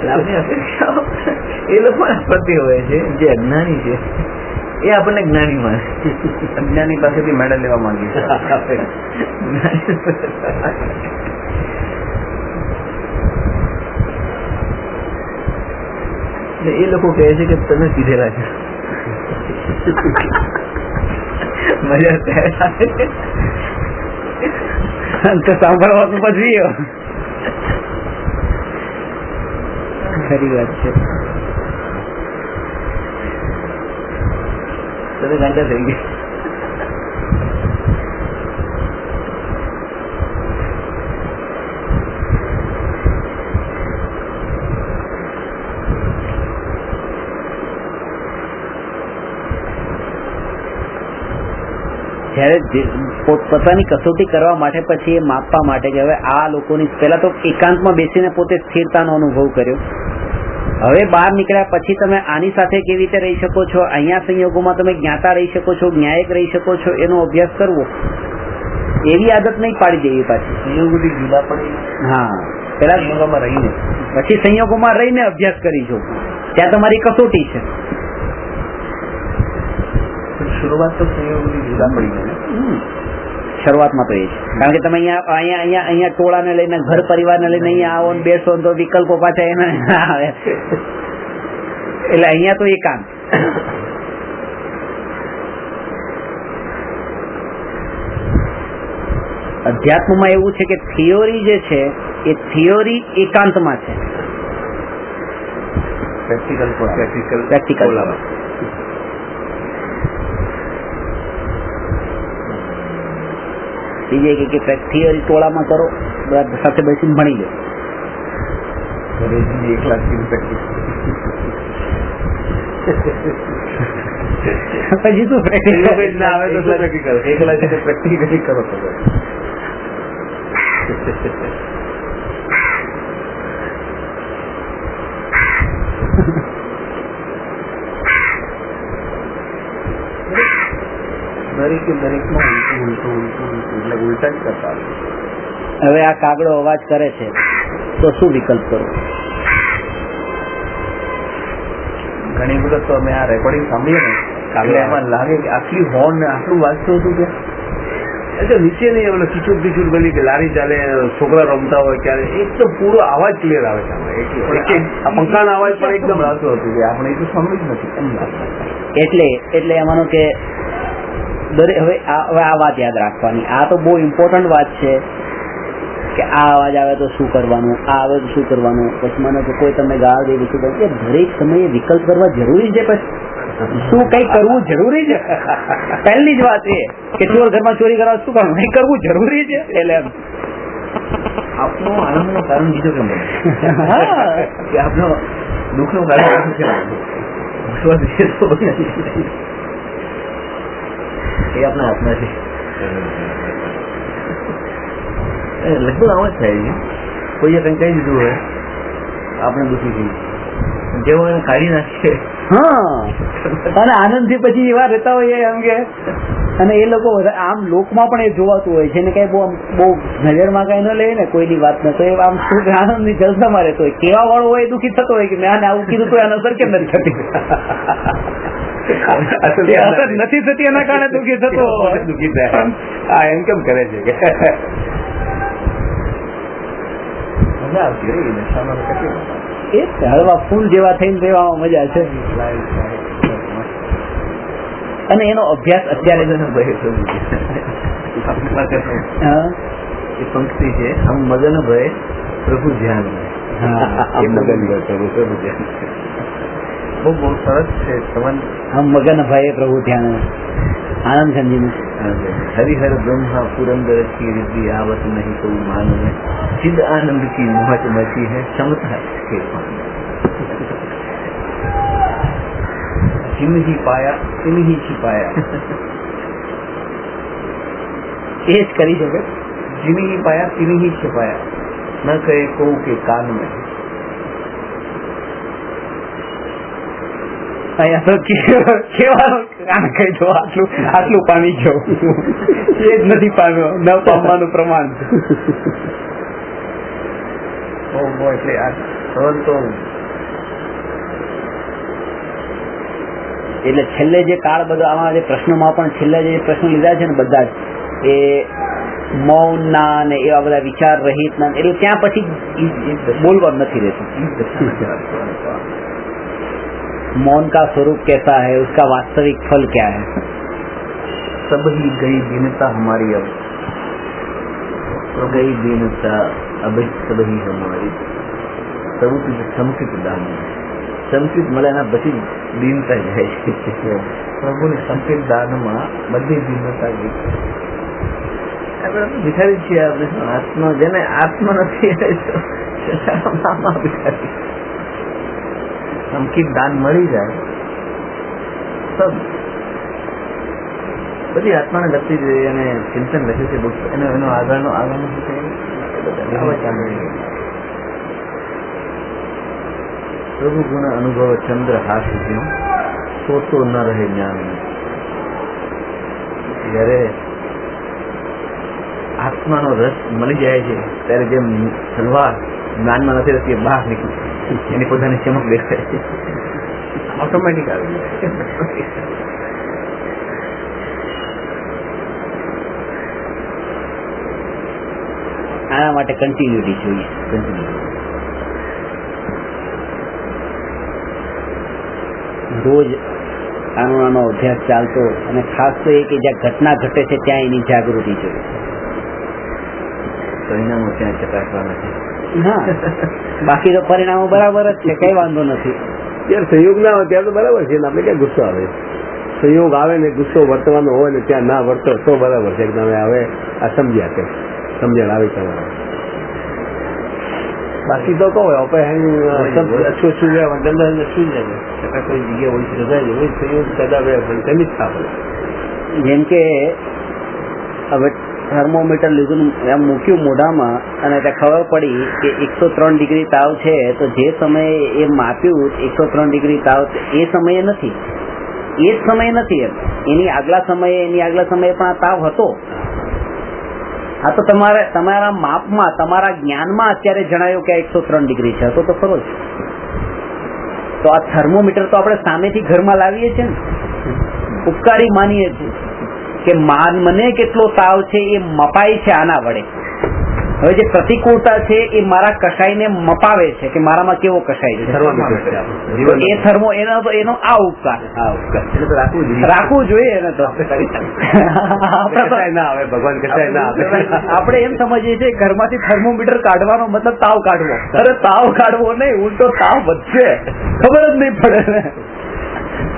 આપણી અપેક્ષાઓ એ લોકો પ્રતિ હોય છે. જે અજ્ઞાની છે એ આપણને જ્ઞાની માને. અજ્ઞાની પાસેથી મેડલ લેવા માંગીએ છીએ. એ લોકો કહે છે કે તમે સીધેલા છો. મજા તો સાંભળવાનું પછી ખરી વાત છે. તમે ગાંડા થઈ ગયા. જયારે પોતાની કસોટી કરવા માટે પછી એ માપવા માટે કે હવે આ લોકોની, પેલા તો એકાંતમાં બેસીને પોતે સ્થિરતાનો અનુભવ કર્યો, હવે બહાર નીકળ્યા પછી તમે આની સાથે કેવી રીતે રહી શકો છો, અહીંયા સંયોગોમાં તમે જ્ઞાતા રહી શકો છો, ન્યાયિક રહી શકો છો, એનો અભ્યાસ કરવો. એવી આદત નહીં પાડી દેવી પાછી. સંયોગોથી જુદા પડી. હા, પેલા સંયોગોમાં રહીને પછી સંયોગોમાં રહીને અભ્યાસ કરીશું, ત્યાં તમારી કસોટી છે. શરૂઆત તો સંયોગોથી જુદા પડી ગઈ. શરૂઆતમાં તો એ છે, કારણ કે તમે અહીંયા ટોળાને લઈને, ઘર પરિવારને લઈને અહીંયા આવો ને બેસો તો વિકલ્પો પાછા એના આવે, એટલે અહીંયા તો એકાંત. અધ્યાત્મમાં એવું છે કે થિયોરી જે છે એ થિયોરી એકાંતમાં છે, પ્રેક્ટિકલ. બીજે કે થિયરી ટોળામાં કરો, સાથે બેસીને ભણી લો. પછી શું પ્રેક્ટિકલ ના આવે તો પ્રેક્ટિકલ એકલા છે પ્રેક્ટિકલી કરો. દરેકમાં ઉલટું એટલે ઉલટા જ કરતા. હવે આ કાગડો અવાજ કરે છે તો શું વિકલ્પ કરો? ઘણી વખત તો અમે આ રેકોર્ડિંગ સાંભળીએ ને એટલે એમાં લાગે કે આટલી હોર્ન ને આટલું વાંચતું હતું કે એટલે નીચે નહીં, એટલે ખીચુડ ખીચુડ ગલી કે લારી ચાલે, છોકરા રમતા હોય ત્યારે એક તો પૂરો અવાજ ક્લિયર આવે છે. આ પંખાનો અવાજ પણ એકદમ આવતું હતું કે આપણે એટલું સાંભળ્યું જ નથી. એટલે એમાંનો કે હવે આ વાત યાદ રાખવાની. આ તો બહુ ઇમ્પોર્ટન્ટ વાત છે કે આ અવાજ આવે તો શું કરવાનું, આ આવે તો શું કરવાનું. પછી મને કે કોઈ તમને ગાળ દે, શું કહે, દરેક સમયે વિકલ્પ કરવા જરૂરી છે? પછી શું કઈ કરવું જરૂરી છે? પહેલી જ વાત એ કે ચોર ઘરમાં ચોરી કરવા શું કરવું, કઈ કરવું જરૂરી છે? એટલે આપનો આનંદનું કારણ બીજો કેમ બને કે આપનો દુઃખનું કારણ એ આપણા હાથમાં છે. લગભગ આમ જ થાય છે. કોઈએ કંઈ કહી દીધું હોય આપણે દુઃખી થઈ જેવો એને કાઢી નાખીએ. હા, અને આનંદથી પછી એવા રહેતા હોય એમ કે, અને એ લોકો આમ લોકમાં પણ એ જોવાતું હોય છે ને, કઈ બહુ નજરમાં કઈ ન લે ને કોઈની વાત ન, તો એ આમ સુખ આનંદની જલસામાં રહેતો હોય. કેવા વાળો હોય દુઃખી થતો હોય કે મેં આને આવું કીધું તો આને અસર કેમ નથી થતી, અસર નથી થતી એના કારણે દુઃખી થતો દુઃખી થાય. હા, એમ કેમ કરે છે કે મજા આવતી હોય નશામાં કેટલી એ હળવા ફૂલ જેવા થઈને રહેવામાં મજા છે. અને એનો અભ્યાસ અત્યારે એ પંક્તિ છે, હમ મગન ભય પ્રભુ ધ્યાન. બહુ બહુ સરસ છે. હમ મગન ભય પ્રભુ ધ્યાન. આનંદ સંજીવ હરિહર બ્રહ્મા પુરंदर की रिद्धि आवत नहीं तो मान में चिद आनंद की मोहत मची है क्षमता के पान. जिन ही पाया तिन ही छिपाया. એ જ કરી શકે. जिन ही पाया तिन ही छिपाया न कहे को के कान में. અહીંયા તો કેવાનું કાન કહી દો, આટલું પામી ગયો, એ જ નથી પામ્યો, ન પામવાનું પ્રમાણ. એટલે આ સવાલ તો એટલે છેલ્લે જે કાળ બધો આમાં જે પ્રશ્નોમાં પણ છેલ્લા જે પ્રશ્નો લીધા છે ને બધા જ એ મૌન ના ને એવા બધા વિચાર રહિત ના, એટલે ત્યાં પછી બોલવાનું નથી રહેતું. मौन का स्वरूप कैसा है, उसका वास्तविक फल क्या है. सब ही गई दीनता हमारी, अब गई दीनता अब सब ही हमारी. सब संकित दान સંકિત મળે એના પછી દીનતા જાય છે. પ્રભુની સંકિત દાનમાં બધી દીનતા ગઈ. આપણે ભિખારી છીએ, આપણે આત્મા જેને આત્મા નથી ભિખારી. સંકિત દાન મળી જાય સબ બધી આત્માને લગતી જોઈએ. અને ચિંતન લખ્યું છે બુક, એનો આગળનો પ્રભુ ગુણ અનુભવ ચંદ્ર હાસ્ય સોતો ન રહે જ્ઞાન. જયારે આત્માનો રસ મળી જાય છે ત્યારે જેમ સલવાર જ્ઞાનમાં નથી રહેતી, બહાર નીકળી એની પોતાની ચમક દેખાય છે, ઓટોમેટિક આવી જાય. આના માટે કન્ટિન્યુટી જોઈએ. રોજ આનો નાનો અભ્યાસ ચાલતો, અને ખાસ તો એ કે જ્યાં ઘટના ઘટે છે ત્યાં એની જાગૃતિ જોઈએ. પરિણામો ત્યાં ચકાસવા નથી. હા, બાકી તો પરિણામો બરાબર જ છે, કઈ વાંધો નથી. જયારે સંયોગ ના હોય ત્યારે તો બરાબર છે, આપણે ક્યાં ગુસ્સો આવે. સંયોગ આવે ને ગુસ્સો વર્તવાનો હોય ને ત્યાં ના વર્તો તો બરાબર છે. તમે હવે આ સમજ્યા કે સમજણ આવી તમારે. બાકી તો કહો अच्छो छू गया गंदा छू जाएगा. कोई जगह वही रजा वही संयोग पैदा તેની જ થાપ. જેમ કે હવે થર્મોમીટર લીધું, એમ મૂક્યું મોઢામાં, અને ત્યાં ખબર પડી કે 103 ડિગ્રી તાવ છે, તો જે સમયે એ માપ્યું 103 ડિગ્રી તાવ એ સમયે નથી, એ જ સમયે નથી, એની આગલા સમયે પણ આ તાવ હતો. આ તો તમારા માપમાં, તમારા જ્ઞાનમાં અત્યારે જણાયું કે 103 ડિગ્રી છે, તો ખરો જ. તો આ થર્મોમીટર તો આપણે સામેથી ઘરમાં લાવીએ છીએ ને, ઉપકારી માનીએ છીએ કે મને કેટલો તાવ છે એ મપાય છે આના વડે. હવે જે પ્રતિકૂળતા છે એ મારા કષાયને મપાવે છે કે મારામાં કેવો કષાય છે, એ થર્મો એનો આ ઉપકાર રાખવું જોઈએ. એને તો ભગવાન કશાય ના આવે. આપણે એમ સમજીએ છીએ ઘરમાંથી થર્મોમીટર કાઢવાનો મતલબ તાવ કાઢવો. અરે તાવ કાઢવો નહીં, ઉલટો તાવ વધશે, ખબર જ નહીં પડે ને.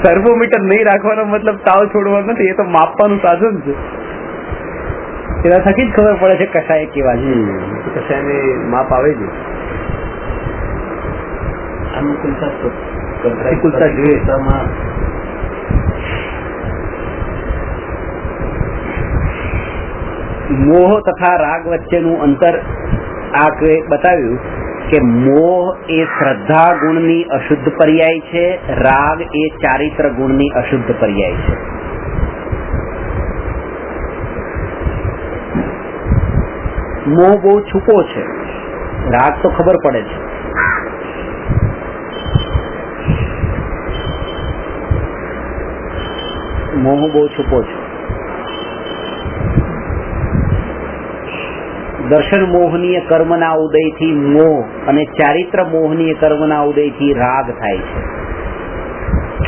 થર્મોમીટર નહીં રાખવાનો મતલબ તાવ છોડવાનો નથી, એ તો માપવાનું સાધન છે. એના થકી જ ખબર પડે છે કશાય કેવા છે. કશાયની માપ આવે છે. અનુકૂળતા જોઈએ. મોહ તથા રાગ વચ્ચેનું અંતર આ બતાવ્યું કે મોહ એ શ્રદ્ધા ગુણની અશુદ્ધ પર્યાય છે, રાગ એ ચારિત્ર ગુણની અશુદ્ધ પર્યાય છે. મોહ બહુ છૂપો છે, રાગ તો ખબર પડે છે. મોહ બહુ છૂપો છે. દર્શન મોહનીય કર્મના ઉદયથી મોહ અને ચારિત્ર મોહનીય કર્મના ઉદયથી રાગ થાય છે.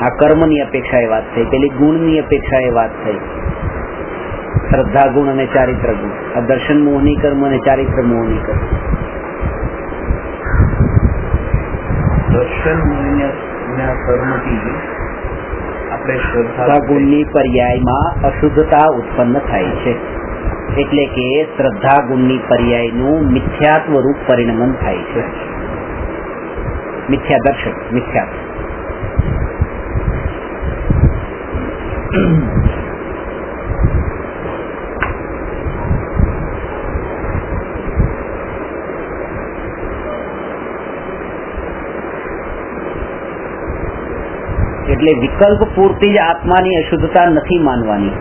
આ કર્મની અપેક્ષા એ વાત થઈ, પેલી ગુણની અપેક્ષા એ વાત થઈ, શ્રદ્ધા ગુણ અને ચારિત્ર ગુણ. આ દર્શન મોહની કર્મ અને ચારિત્ર મોહની કર્મ. દર્શન કર્મથી આપણે શ્રદ્ધા ગુણની પર્યાયમાં અશુદ્ધતા ઉત્પન્ન થાય છે. એટલે કે શ્રદ્ધા ગુણની પર્યાયનું મિથ્યાત્વ રૂપ પરિણમન થાય છે. મિથ્યા દર્શન, મિથ્યાત્વ. એટલે વિકલ્પ પૂરતી જ આત્માની અશુદ્ધતા નથી માનવાની.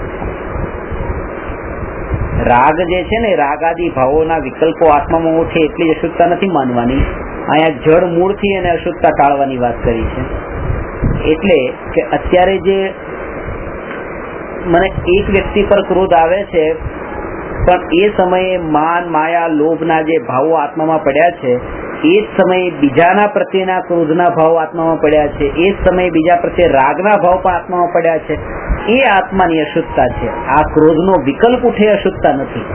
રાગ જે છે ને, રાગાદી ભાવોના વિકલ્પો આત્મામાં ઉઠે એટલી જ અશુદ્ધતા નથી માનવાની. અહીંયા જડ મૂળથી એને અશુદ્ધતા ટાળવાની વાત કરી છે. એટલે કે અત્યારે જે મને એક વ્યક્તિ પર ક્રોધ આવે છે, પણ એ સમયે માન, માયા, લોભના જે ભાવો આત્મામાં પડ્યા છે, એ જ સમયે બીજાના પ્રત્યેના ક્રોધના ભાવ આત્મામાં પડ્યા છે, એ જ સમયે બીજા પ્રત્યે રાગના ભાવ પણ આત્મામાં પડ્યા છે, એ આત્માની અશુદ્ધતા છે. આ ક્રોધનો વિકલ્પ ઉઠે અશુદ્ધતા નથી.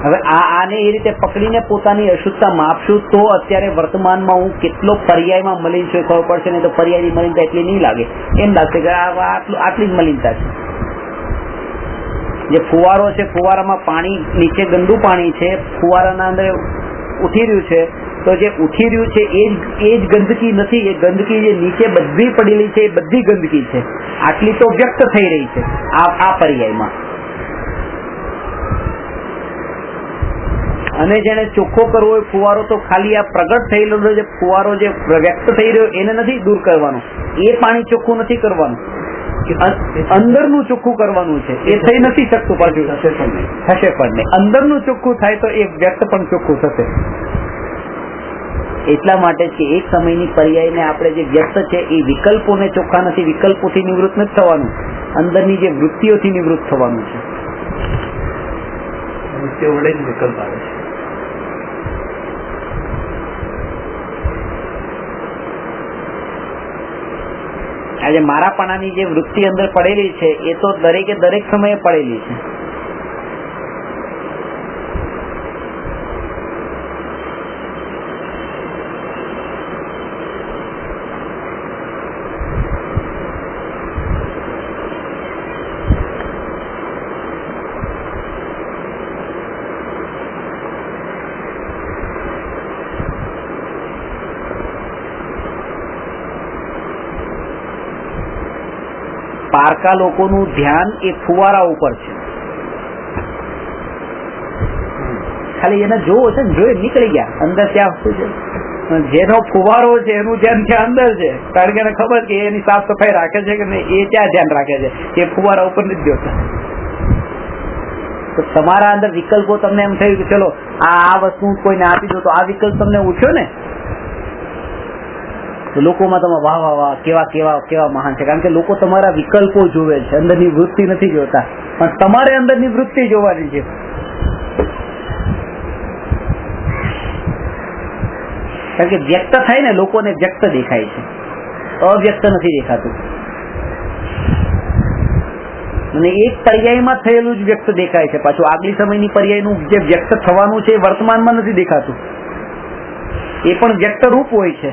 હવે આને એ રીતે પકડીને પોતાની અશુદ્ધતા માપશું તો અત્યારે વર્તમાનમાં હું કેટલો પર્યાયમાં મલિન છું ખબર પડશે. ને તો પર્યાયની મલિનતા એટલી નહીં લાગે, એમ લાગશે કે આટલી જ મલિનતા છે. જે ફુવારો છે, ફુવારામાં પાણી નીચે ગંદુ પાણી છે, ફુવારાના અંદર ઉઠી રહ્યું છે, તો જે ઉઠી રહ્યું છે એ જ ગંદકી નથી. એ ગંદકી જે નીચે બધી પડેલી છે એ બધી ગંદકી છે. આટલી તો વ્યક્ત થઈ રહી છે આ પર્યાયમાં. અને જેને ચોખ્ખો કરવો હોય ફુવારો, તો ખાલી આ પ્રગટ થયેલો જે ફુવારો જે વ્યક્ત થઈ રહ્યો એને નથી દૂર કરવાનો, એ પાણી ચોખ્ખું નથી કરવાનું, અંદરનું ચોખ્ખું કરવાનું છે. એ થઈ નથી શકતું, પાછું થશે પણ નહીં. અંદરનું ચોખ્ખું થાય તો એ વ્યક્ત પણ ચોખ્ખું થશે. એટલા માટે જ કે એક સમયની પર્યાયને આપણે જે વ્યક્ત છે એ વિકલ્પોને ચોખ્ખા નથી, વિકલ્પોથી નિવૃત્ત નથી થવાનું, અંદરની જે વૃત્તિઓથી નિવૃત્ત થવાનું છે. વૃત્તિઓ વડે જ વિકલ્પ આવે છે. આજે મારાપણાની જે વૃત્તિ અંદર પડેલી છે એ તો દરેકે દરેક સમયે પડેલી છે. પારકા લોકોનું ધ્યાન એ ફુવારા ઉપર છે. ખાલી એને જોવો છે ને, જોઈ નીકળી ગયા અંદર. ત્યાં શું છે, જેનો ફુવારો છે એનું ધ્યાન ત્યાં અંદર છે, કારણ કે એને ખબર કે એની સાફ સફાઈ રાખે છે કે નહીં, એ ત્યાં ધ્યાન રાખે છે, એ ફુવારા ઉપર નથી જોતા. તો તમારા અંદર વિકલ્પો, તમને એમ થયું કે ચલો આ વસ્તુ કોઈને આપી દો, તો આ વિકલ્પ તમને ઉઠ્યો ને, તો લોકોમાં તમે વાહ વાહ વાહ કેવા કેવા કેવા મહાન છે. કારણ કે લોકો તમારા વિકલ્પો જોવે છે, અંદરની વૃત્તિ નથી જોતા. પણ તમારે અંદરની વૃત્તિ જોવાની છે. કારણ કે વ્યક્ત થાય ને, લોકોને વ્યક્ત દેખાય છે, અવ્યક્ત નથી દેખાતું. અને એક પર્યાયમાં થયેલું જ વ્યક્ત દેખાય છે. પાછું આગલી સમયની પર્યાયનું જે વ્યક્ત થવાનું છે એ વર્તમાનમાં નથી દેખાતું. એ પણ વ્યક્ત રૂપ હોય છે,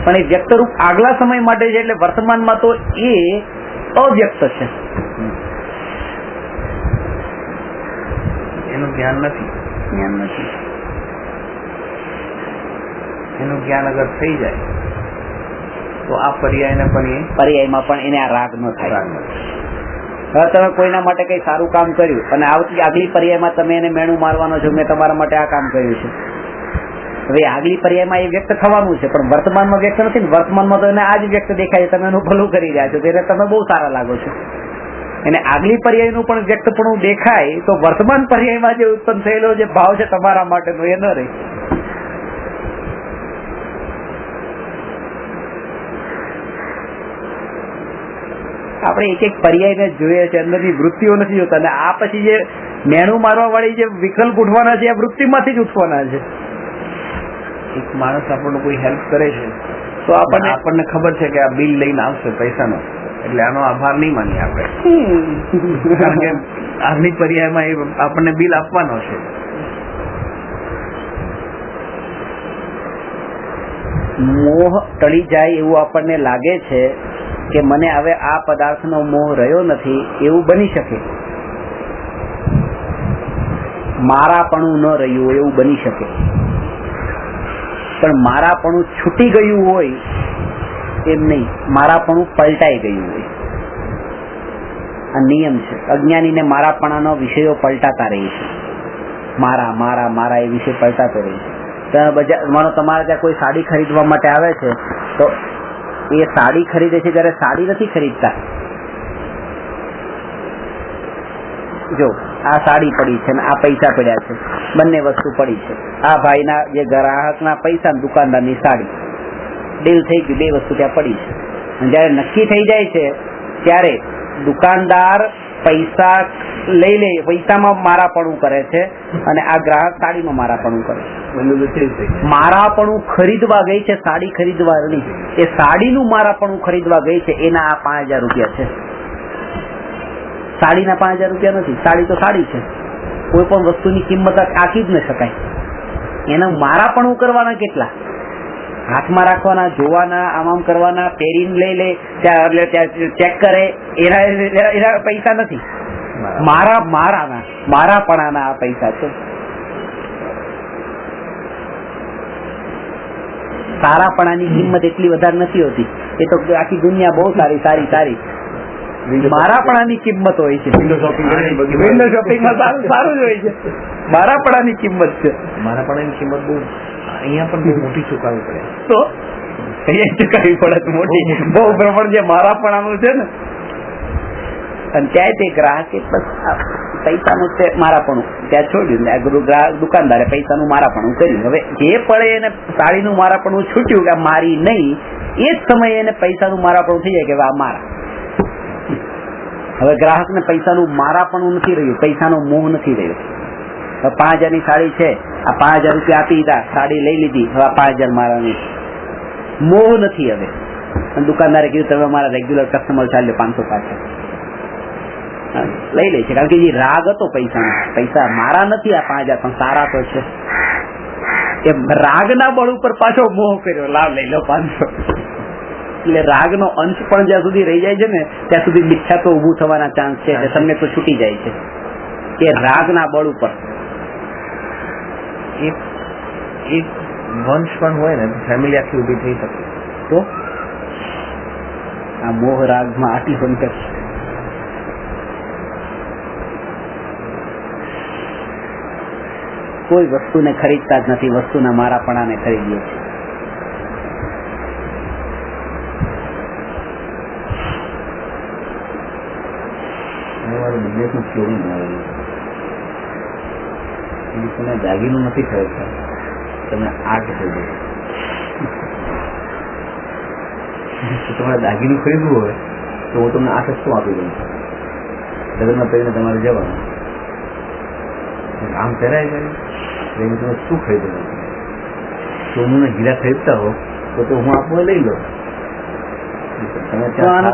પણ એ વ્યક્ત રૂપ આગલા સમય માટે છે, એટલે વર્તમાનમાં તો એ અવ્યક્ત છે. એનું જ્ઞાન નથી. એનું જ્ઞાન અગર થઈ જાય તો આ પર્યાયમાં પણ એને આ રાગ ન થાય. હવે તમે કોઈના માટે કઈ સારું કામ કર્યું અને આગલી પર્યાયમાં તમે એને મેણું મારવાનો છો, મેં તમારા માટે આ કામ કર્યું છે. હવે આગલી પર્યાયમાં એ વ્યક્ત થવાનું છે, પણ વર્તમાનમાં વ્યક્ત નથી ને. વર્તમાનમાં તો એને આ જ વ્યક્ત દેખાય છે, તમે એનું ભલું કરી રહ્યા છો, ત્યારે તમે બહુ સારા લાગો છો. એને આગલી પર્યાયનું પણ વ્યક્તપણું દેખાય તો વર્તમાન પર્યાયમાં જે ઉત્પન્ન થયેલો જે ભાવ છે તમારા માટેનો એ ન રહે. આપણે એક એક પર્યાયને જોઈએ છે, અંદરની વૃત્તિઓ નથી જોતા. અને આ પછી જે મેણું મારવા વાળી જે વિકલ્પ ઉઠવાના છે એ વૃત્તિમાંથી જ ઉઠવાના છે. એક માણસ આપણને કોઈ હેલ્પ કરે છે તો આપણને ખબર છે કે આ બિલ લઈને આવશે પૈસાનો, એટલે આનો આભાર નહીં માનીએ આપણે, કારણ કે આગલી પર્યાયમાં એ આપણને બિલ આપવાનો છે. મોહ ટળી જાય એવું આપણને લાગે છે કે મને હવે આ પદાર્થનો મોહ રહ્યો નથી, એવું બની શકે. મારાપણું ન રહ્યું એવું બની શકે, પણ મારાપણું છૂટી ગયું હોય એમ નહીં, મારાપણું પલટાઈ ગયું હોય. આ નિયમ છે. અજ્ઞાનીને મારાપણાનો વિષયો પલટાતા રહે છે. મારા મારા મારા એ વિષય પલટાતો રહે છે. માનો તમારે ત્યાં કોઈ સાડી ખરીદવા માટે આવે છે તો એ સાડી ખરીદે છે ત્યારે સાડી નથી ખરીદતા. જો આ સાડી પડી છે ને આ પૈસા પડ્યા છે, બંને વસ્તુ પડી છે. આ ભાઈના જે ગ્રાહકના પૈસા, દુકાનદારની સાડી, ડીલ થઈ ગયું, બે વસ્તુ ત્યાં પડી છે. અને જયારે નક્કી થઈ જાય છે ત્યારે દુકાનદાર પૈસા લઈ લે, પૈસામાં મારાપણું કરે છે અને આ ગ્રાહક સાડીમાં મારાપણું કરે છે. મારાપણું ખરીદવા ગઈ છે, સાડી ખરીદવા નહીં. એ સાડીનું મારાપણું ખરીદવા ગઈ છે, એના આ 5000 રૂપિયા છે. સાડીના 5000 રૂપિયા નથી. સાડી તો સાડી છે. કોઈ પણ વસ્તુની કિંમત આંકી જ ન શકાય. એના મારાપણું કરવાના કેટલા? હાથમાં રાખવાના, જોવાના, આમ કરવાના, પહેરીને લઈ લે, ત્યાં ચેક કરે, એના પૈસા નથી. મારાપણાના આ પૈસા છે. સારાપણાની કિંમત એટલી વધારે નથી હોતી. એ તો આખી દુનિયા બહુ સારી સારી સારી. મારાપણાની કિંમત હોય છે. વિન્ડો શોપિંગમાં સારું જ હોય છે. મારાપણાની કિંમત છે. મારાપણાની કિંમત બહુ અહીંયા પણ બહુ મોટી ચૂકવવી પડે. તો અહીંયા ચૂકવવી પડે મોટી, બહુ પ્રમાણ જે મારાપણાનું છે ને. અને ત્યાં તે ગ્રાહકે પૈસાનું મારાપણું ત્યાં છોડ્યું, દુકાનદારે પૈસાનું મારાપણું કર્યું. હવે જે પડે એને સાડીનું મારાપણું છૂટ્યું કે મારી નહીં, એ જ સમયે એને પૈસાનું મારાપણું થઈ જાય કે આ મારા. હવે ગ્રાહકને પૈસાનું મારાપણું નથી રહ્યું, પૈસાનો મોહ નથી રહ્યો. હવે 5000 ની સાડી છે, આ 5000 રૂપિયા આપી દીધા, સાડી લઈ લીધી, હવે 5000 મારાની. મોહ નથી હવે. અને દુકાનદારે કીધું તમે મારા રેગ્યુલર કસ્ટમર ચાલ્યો 500 પાછા લઈ લે છે, કારણ કે જે રાગ હતો પૈસાનો. પૈસા મારા નથી આ 5000, પણ સારા તો છે. એ રાગના બળ ઉપર પાછો મોહ કર્યો, લાવ લઈ લો 500. એટલે રાગનો અંશ પણ જ્યાં સુધી રહી જાય છે ને ત્યાં સુધી મિથ્યા તો ઉભું થવાના ચાન્સ છે. એટલે તમને તો છૂટી જાય છે કે રાગના બળ ઉપર. એક વંશ પણ હોય ને ફેમિલી આખી ઉભી થઈ શકે. તો આ મોહ રાગમાં આટલી બંધ. કોઈ વસ્તુને ખરીદતા જ નથી, વસ્તુના મારાપણાને ખરીદીએ છીએ. બિઝનેસનું ચોરી બનાવેલું તમે દાગીનું નથી ખરીદતા, તમે આર્ટ ખરીદો. તમારે દાગીનું ખરીદવું હોય તો હું તમને 8 વસ્તુ આપી દઉં છું. લગ્નમાં પહેરીને તમારે જવાનું, આમ પહેરાય જાય એટલે તમે શું ખરીદો? સોનું ને હીરા ખરીદતા હો તો હું આપવા લઈ લઉં.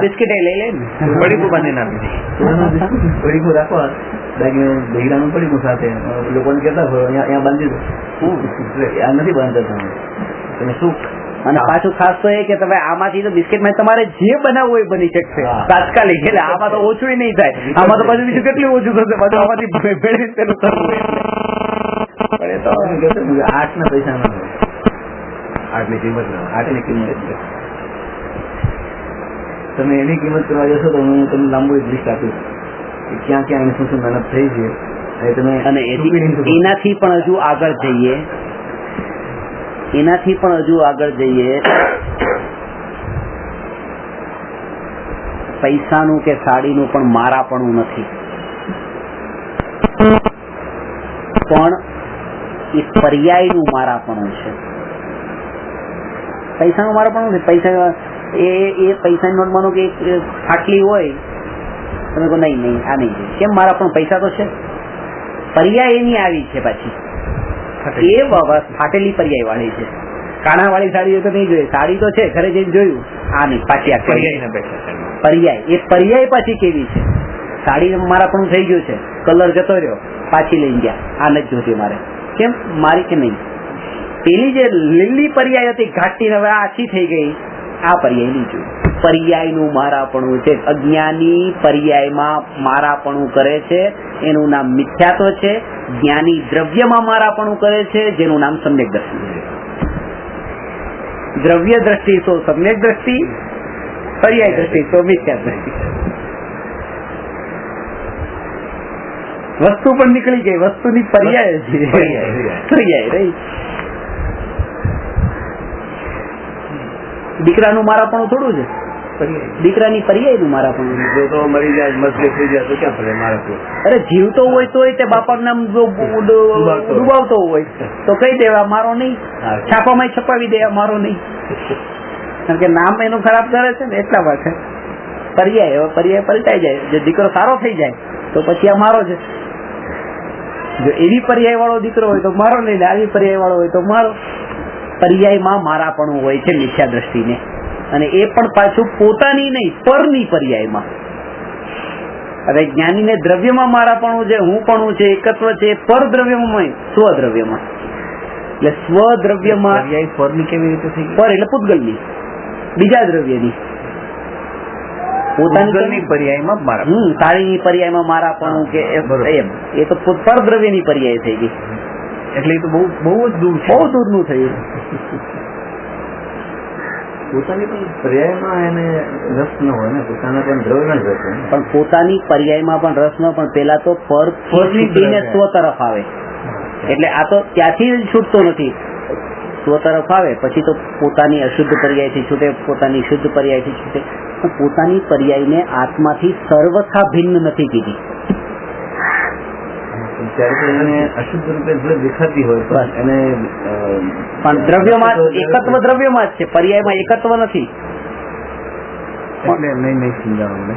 બિસ્કીટ લઈ લે ને, પડીકું બાંધી નાખી, પડીકું રાખવા, હીરાનું પડીકું સાથે લોકોને કહેતા હોય અહીંયા બાંધી દો. આ નથી બાંધતા તમે શું. અને પાછું ખાસ તો એ કે તમે આમાંથી તો બિસ્કીટમાં તમારે જે બનાવવું હોય બની શકશે તાત્કાલિક. એટલે આમાં તો ઓછું નહીં થાય, આમાં તો પાછું બીજું કેટલું ઓછું થશે. પાછું આમાંથી પેલું કરવું. આઠના પૈસા ના હોય, આટલી કિંમત ના, આટલી કિંમત. તમે એની કિંમત કરવા જશો તો હું તમને લાંબુ એક લિસ્ટ આપીશ. કે ક્યાં ક્યાં એને શું મહેનત થઈ છે અને એનાથી પણ હજુ આગળ જઈએ, એનાથી પણ હજુ આગળ જઈએ, પૈસાનું કે સાડીનું પણ મારાપણું નથી, પણ એ પર્યાયનું મારાપણું છે. પૈસાનું મારાપણું નથી. પૈસા એ પૈસાની નોટ માનો કે આટલી હોય, તમે કહો નહીં નહીં આ નહીં, કેમ મારા પણ પૈસા તો છે. પર્યાય એની આવી છે પાછી, એ ફાટેલી પર્યાય વાળી છે. કાણા વાળી સાડી તો નહીં જોઈએ, સાડી તો છે, ઘરે જઈને જોયું, આ નહીં પાછી આ પર્યાય. એ પર્યાય પાછી કેવી છે? સાડી મારા પણ થઈ ગયું છે, કલર જતો રહ્યો, પાછી લઈ ગયા, આ નથી જોતી મારે, કેમ મારી કે નહીં. પેલી જે લીલી પર્યાય હતી ઘાટી હવે આછી થઈ ગઈ, આ પર્યાય નહીં જોયું. પર્યાયનું મારાપણું છે. અજ્ઞાની પર્યાયમાં મારાપણું કરે છે, એનું નામ મિથ્યાત્વ છે. જ્ઞાની દ્રવ્યમાં મારાપણું કરે છે, જેનું નામ સમ્યક દ્રષ્ટિ છે. દ્રવ્ય દ્રષ્ટિ તો સમ્યક દ્રષ્ટિ, પર્યાય દ્રષ્ટિ તો મિથ્યા દ્રષ્ટિ. વસ્તુ પણ નીકળી ગઈ, વસ્તુની પર્યાય છે, પર્યાય રહી. દીકરાનું મારાપણું થોડું છે, દીકરાની પર્યાયનું મારાપણું. તો મરી જાય, મસ્ત થઈ જાય તો ક્યાં પડે મારા? અરે જીવતો હોય તો તે બાપા નામ ડુબાવતો હોય તો કઈ દેવા મારો નહીં, છાપામાં છપાવી દેવા મારો નહીં, કારણ કે નામ એનું ખરાબ કરે છે ને એટલા માટે. પર્યાય હવે પર્યાય પલટાઈ જાય, જો દીકરો સારો થઈ જાય તો પછી આ મારો છે. જો એવી પર્યાય વાળો દીકરો હોય તો મારો નહીં, આવી પર્યાય વાળો હોય તો મારો. પર્યાયમાં મારાપણું હોય છે મિથ્યા દ્રષ્ટિને, અને એ પણ પાછું પોતાની નહીં, પરની પર્યાયમાં. હવે જ્ઞાનીને દ્રવ્યમાં મારાપણું છે, હું પણ છે, એકત્વ છે, પર દ્રવ્યમાં, સ્વદ્રવ્યમાં. એટલે સ્વદ્રવ્યમાં પરની કેવી રીતે થઈ ગઈ? પર એટલે પૂતગલની, બીજા દ્રવ્યની. પોતાની પર્યાયમાં મારા, સાડીની પર્યાયમાં મારાપણું કે એમ, એ તો પર દ્રવ્યની પર્યાય થઈ ગઈ. એટલે એ તો બહુ જ દૂર, બહુ દૂરનું થયું. પોતાની પણ પર્યાયમાં એને રસ ન હોય ને, પોતાના પણ દ્રવ્યમાં જ રસ હોય. પણ પોતાની પર્યાયમાં પણ રસ ન, પણ પેલા તો પર છૂટીને સ્વ તરફ આવે, એટલે આ તો ત્યાંથી જ છૂટતો નથી. સ્વ તરફ આવે પછી તો પોતાની અશુદ્ધ પર્યાયથી છૂટે, પોતાની શુદ્ધ પર્યાયથી છૂટે, પણ પોતાની પર્યાયને આત્માથી સર્વથા ભિન્ન નથી કીધી. ત્યારે તો એને અશુદ્ધ રૂપે ભલે દેખાતી હોય પણ એને પણ દ્રવ્યમાં એકત્વ દ્રવ્યમાં જ છે, પર્યાયમાં એકત્વ નથી. નહીં સમજાવું.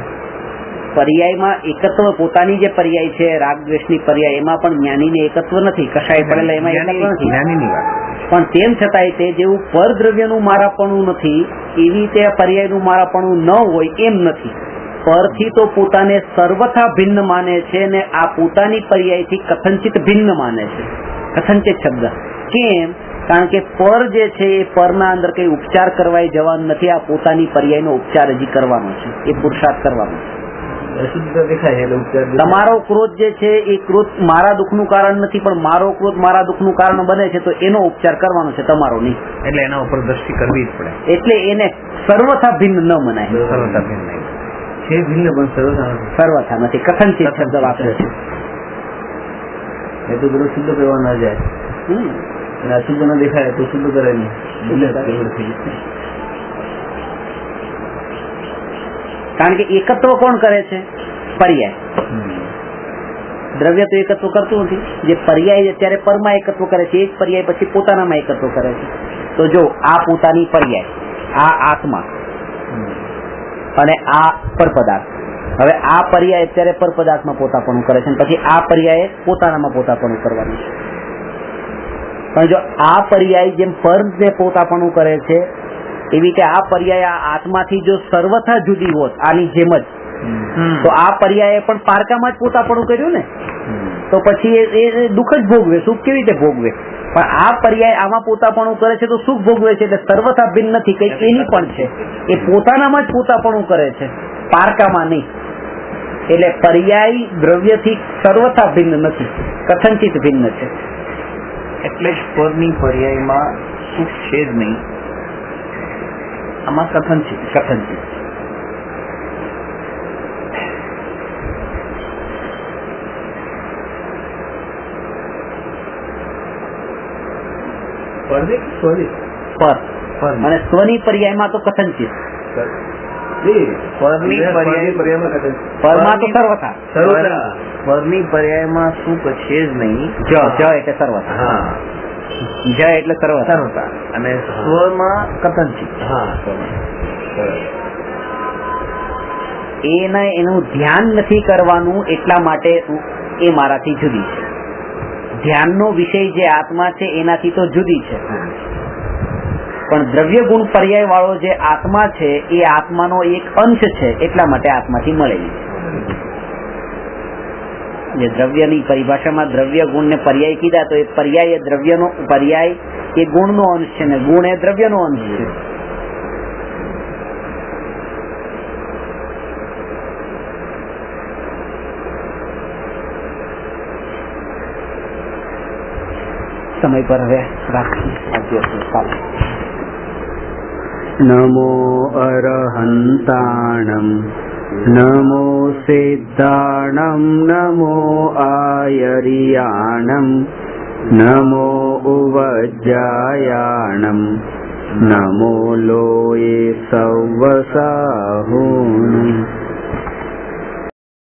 પર્યાયમાં એકત્વ પોતાની જે પર્યાય છે, રાગ દ્વેષની પર્યાય, એમાં પણ જ્ઞાનીને એકત્વ નથી, કશાય પડેલા એમાં એકત્વ નથી. જ્ઞાનીની વાત. પણ તેમ છતાંય તે જેવું પર દ્રવ્યનું મારાપણું નથી, એવી રીતે પર્યાયનું મારાપણું ન હોય એમ નથી. પરથી તો પોતાને સર્વથા ભિન્ન માને છે, ને આ પોતાની પર્યાયથી કથનચિત ભિન્ન માને છે. કથનચિત શબ્દ કેમ? કારણ કે પર જે છે એ પરના અંદર કઈ ઉપચાર કરવાય જવાનું નથી, આ પોતાની પર્યાયનો ઉપચાર હજી કરવાનો છે, એ પુરુષાર્થ કરવાનો છે. તમારો ક્રોધ જે છે એ ક્રોધ મારા દુઃખનું કારણ નથી, પણ મારો ક્રોધ મારા દુઃખનું કારણ બને છે, તો એનો ઉપચાર કરવાનો છે, તમારો નહીં. એટલે એના ઉપર દ્રષ્ટિ કરવી જ પડે. એટલે એને સર્વથા ભિન્ન ન મનાય. સર્વથા ભિન્ન નહીં છે, ભિન્ન પણ સર્વથા નથી. કથનચિત શબ્દ વાપરે છે. એ તો બધું શુદ્ધ કરવા ના જાય, અને અશુદ્ધ ન દેખાય તો શુદ્ધ કરે નહીં. કારણ કે એકત્વ કોણ કરે છે? પર્યાય. દ્રવ્ય તો એકત્વ કરતું નથી. જે પર્યાય અત્યારે પરમાં એકત્વ કરે છે, એ જ પર્યાય પછી પોતાનામાં એકત્વ કરે છે. તો જો આ પોતાની પર્યાય, આ આત્મા અને આ પર પદાર્થ. હવે આ પર્યાય અત્યારે પર પદાર્થમાં પોતાપણું કરે છે, પછી આ પર્યાય પોતાનામાં પોતાપણું કરવાનું છે. પણ જો આ પર્યાય જેમ પર ને પોતાપણું કરે છે, એવી રીતે આ પર્યાય આ આત્માથી જો સર્વથા જુદી હોત, આની જેમ જ, તો આ પર્યાય પણ પારકામાં જ પોતાપણું કર્યું ને, તો પછી એ દુઃખ જ ભોગવે, સુખ કેવી રીતે ભોગવે? પણ આ પર્યાય આમાં પોતાપણું કરે છે તો સુખ ભોગવે છે, એટલે સર્વથા ભિન્ન નથી, કઈક એની પણ છે, એ પોતાનામાં જ પોતાપણું કરે છે, પારકામાં નહીં. એટલે પર્યાય દ્રવ્યથી સર્વથા ભિન્ન નથી, કથનચિત ભિન્ન છે. એટલે જ પરની પર્યાયમાં સુખ છે જ નહીં, આમાં કથનચિત. પરથી સ્વની પર અને સ્વની પર્યાયમાં તો કથનચિત, પરની પર્યાયમાં કથન પરમાં તો સર્વથા, પરની પર્યાયમાં સુખ છે જ નહીં. જ એટલે સર્વથા, હા જ એટલે સર્વથા, અને સ્વમાં કથનચિત. એનું ધ્યાન નથી કરવાનું એટલા માટે એ મારાથી જુદી છે. ધ્યાનનો વિષય જે આત્મા છે એનાથી તો જુદી છે, પણ દ્રવ્ય ગુણ પર્યાય વાળો જે આત્મા છે એ આત્માનો એક અંશ છે એટલા માટે આત્માથી મળેલી છે. જે દ્રવ્યની પરિભાષામાં દ્રવ્ય ગુણ ને પર્યાય કીધા તો એ પર્યાય એ દ્રવ્યનો પર્યાય એ ગુણનો અંશ છે ને ગુણ એ દ્રવ્યનો અંશ છે. સમય પર હવે નમો અરહંતાણમ નમો સિદ્ધાણમ નમો આયરિયાણમ નમો ઉવજ્જાયાણમ નમો લોયે સવસાહુણમ.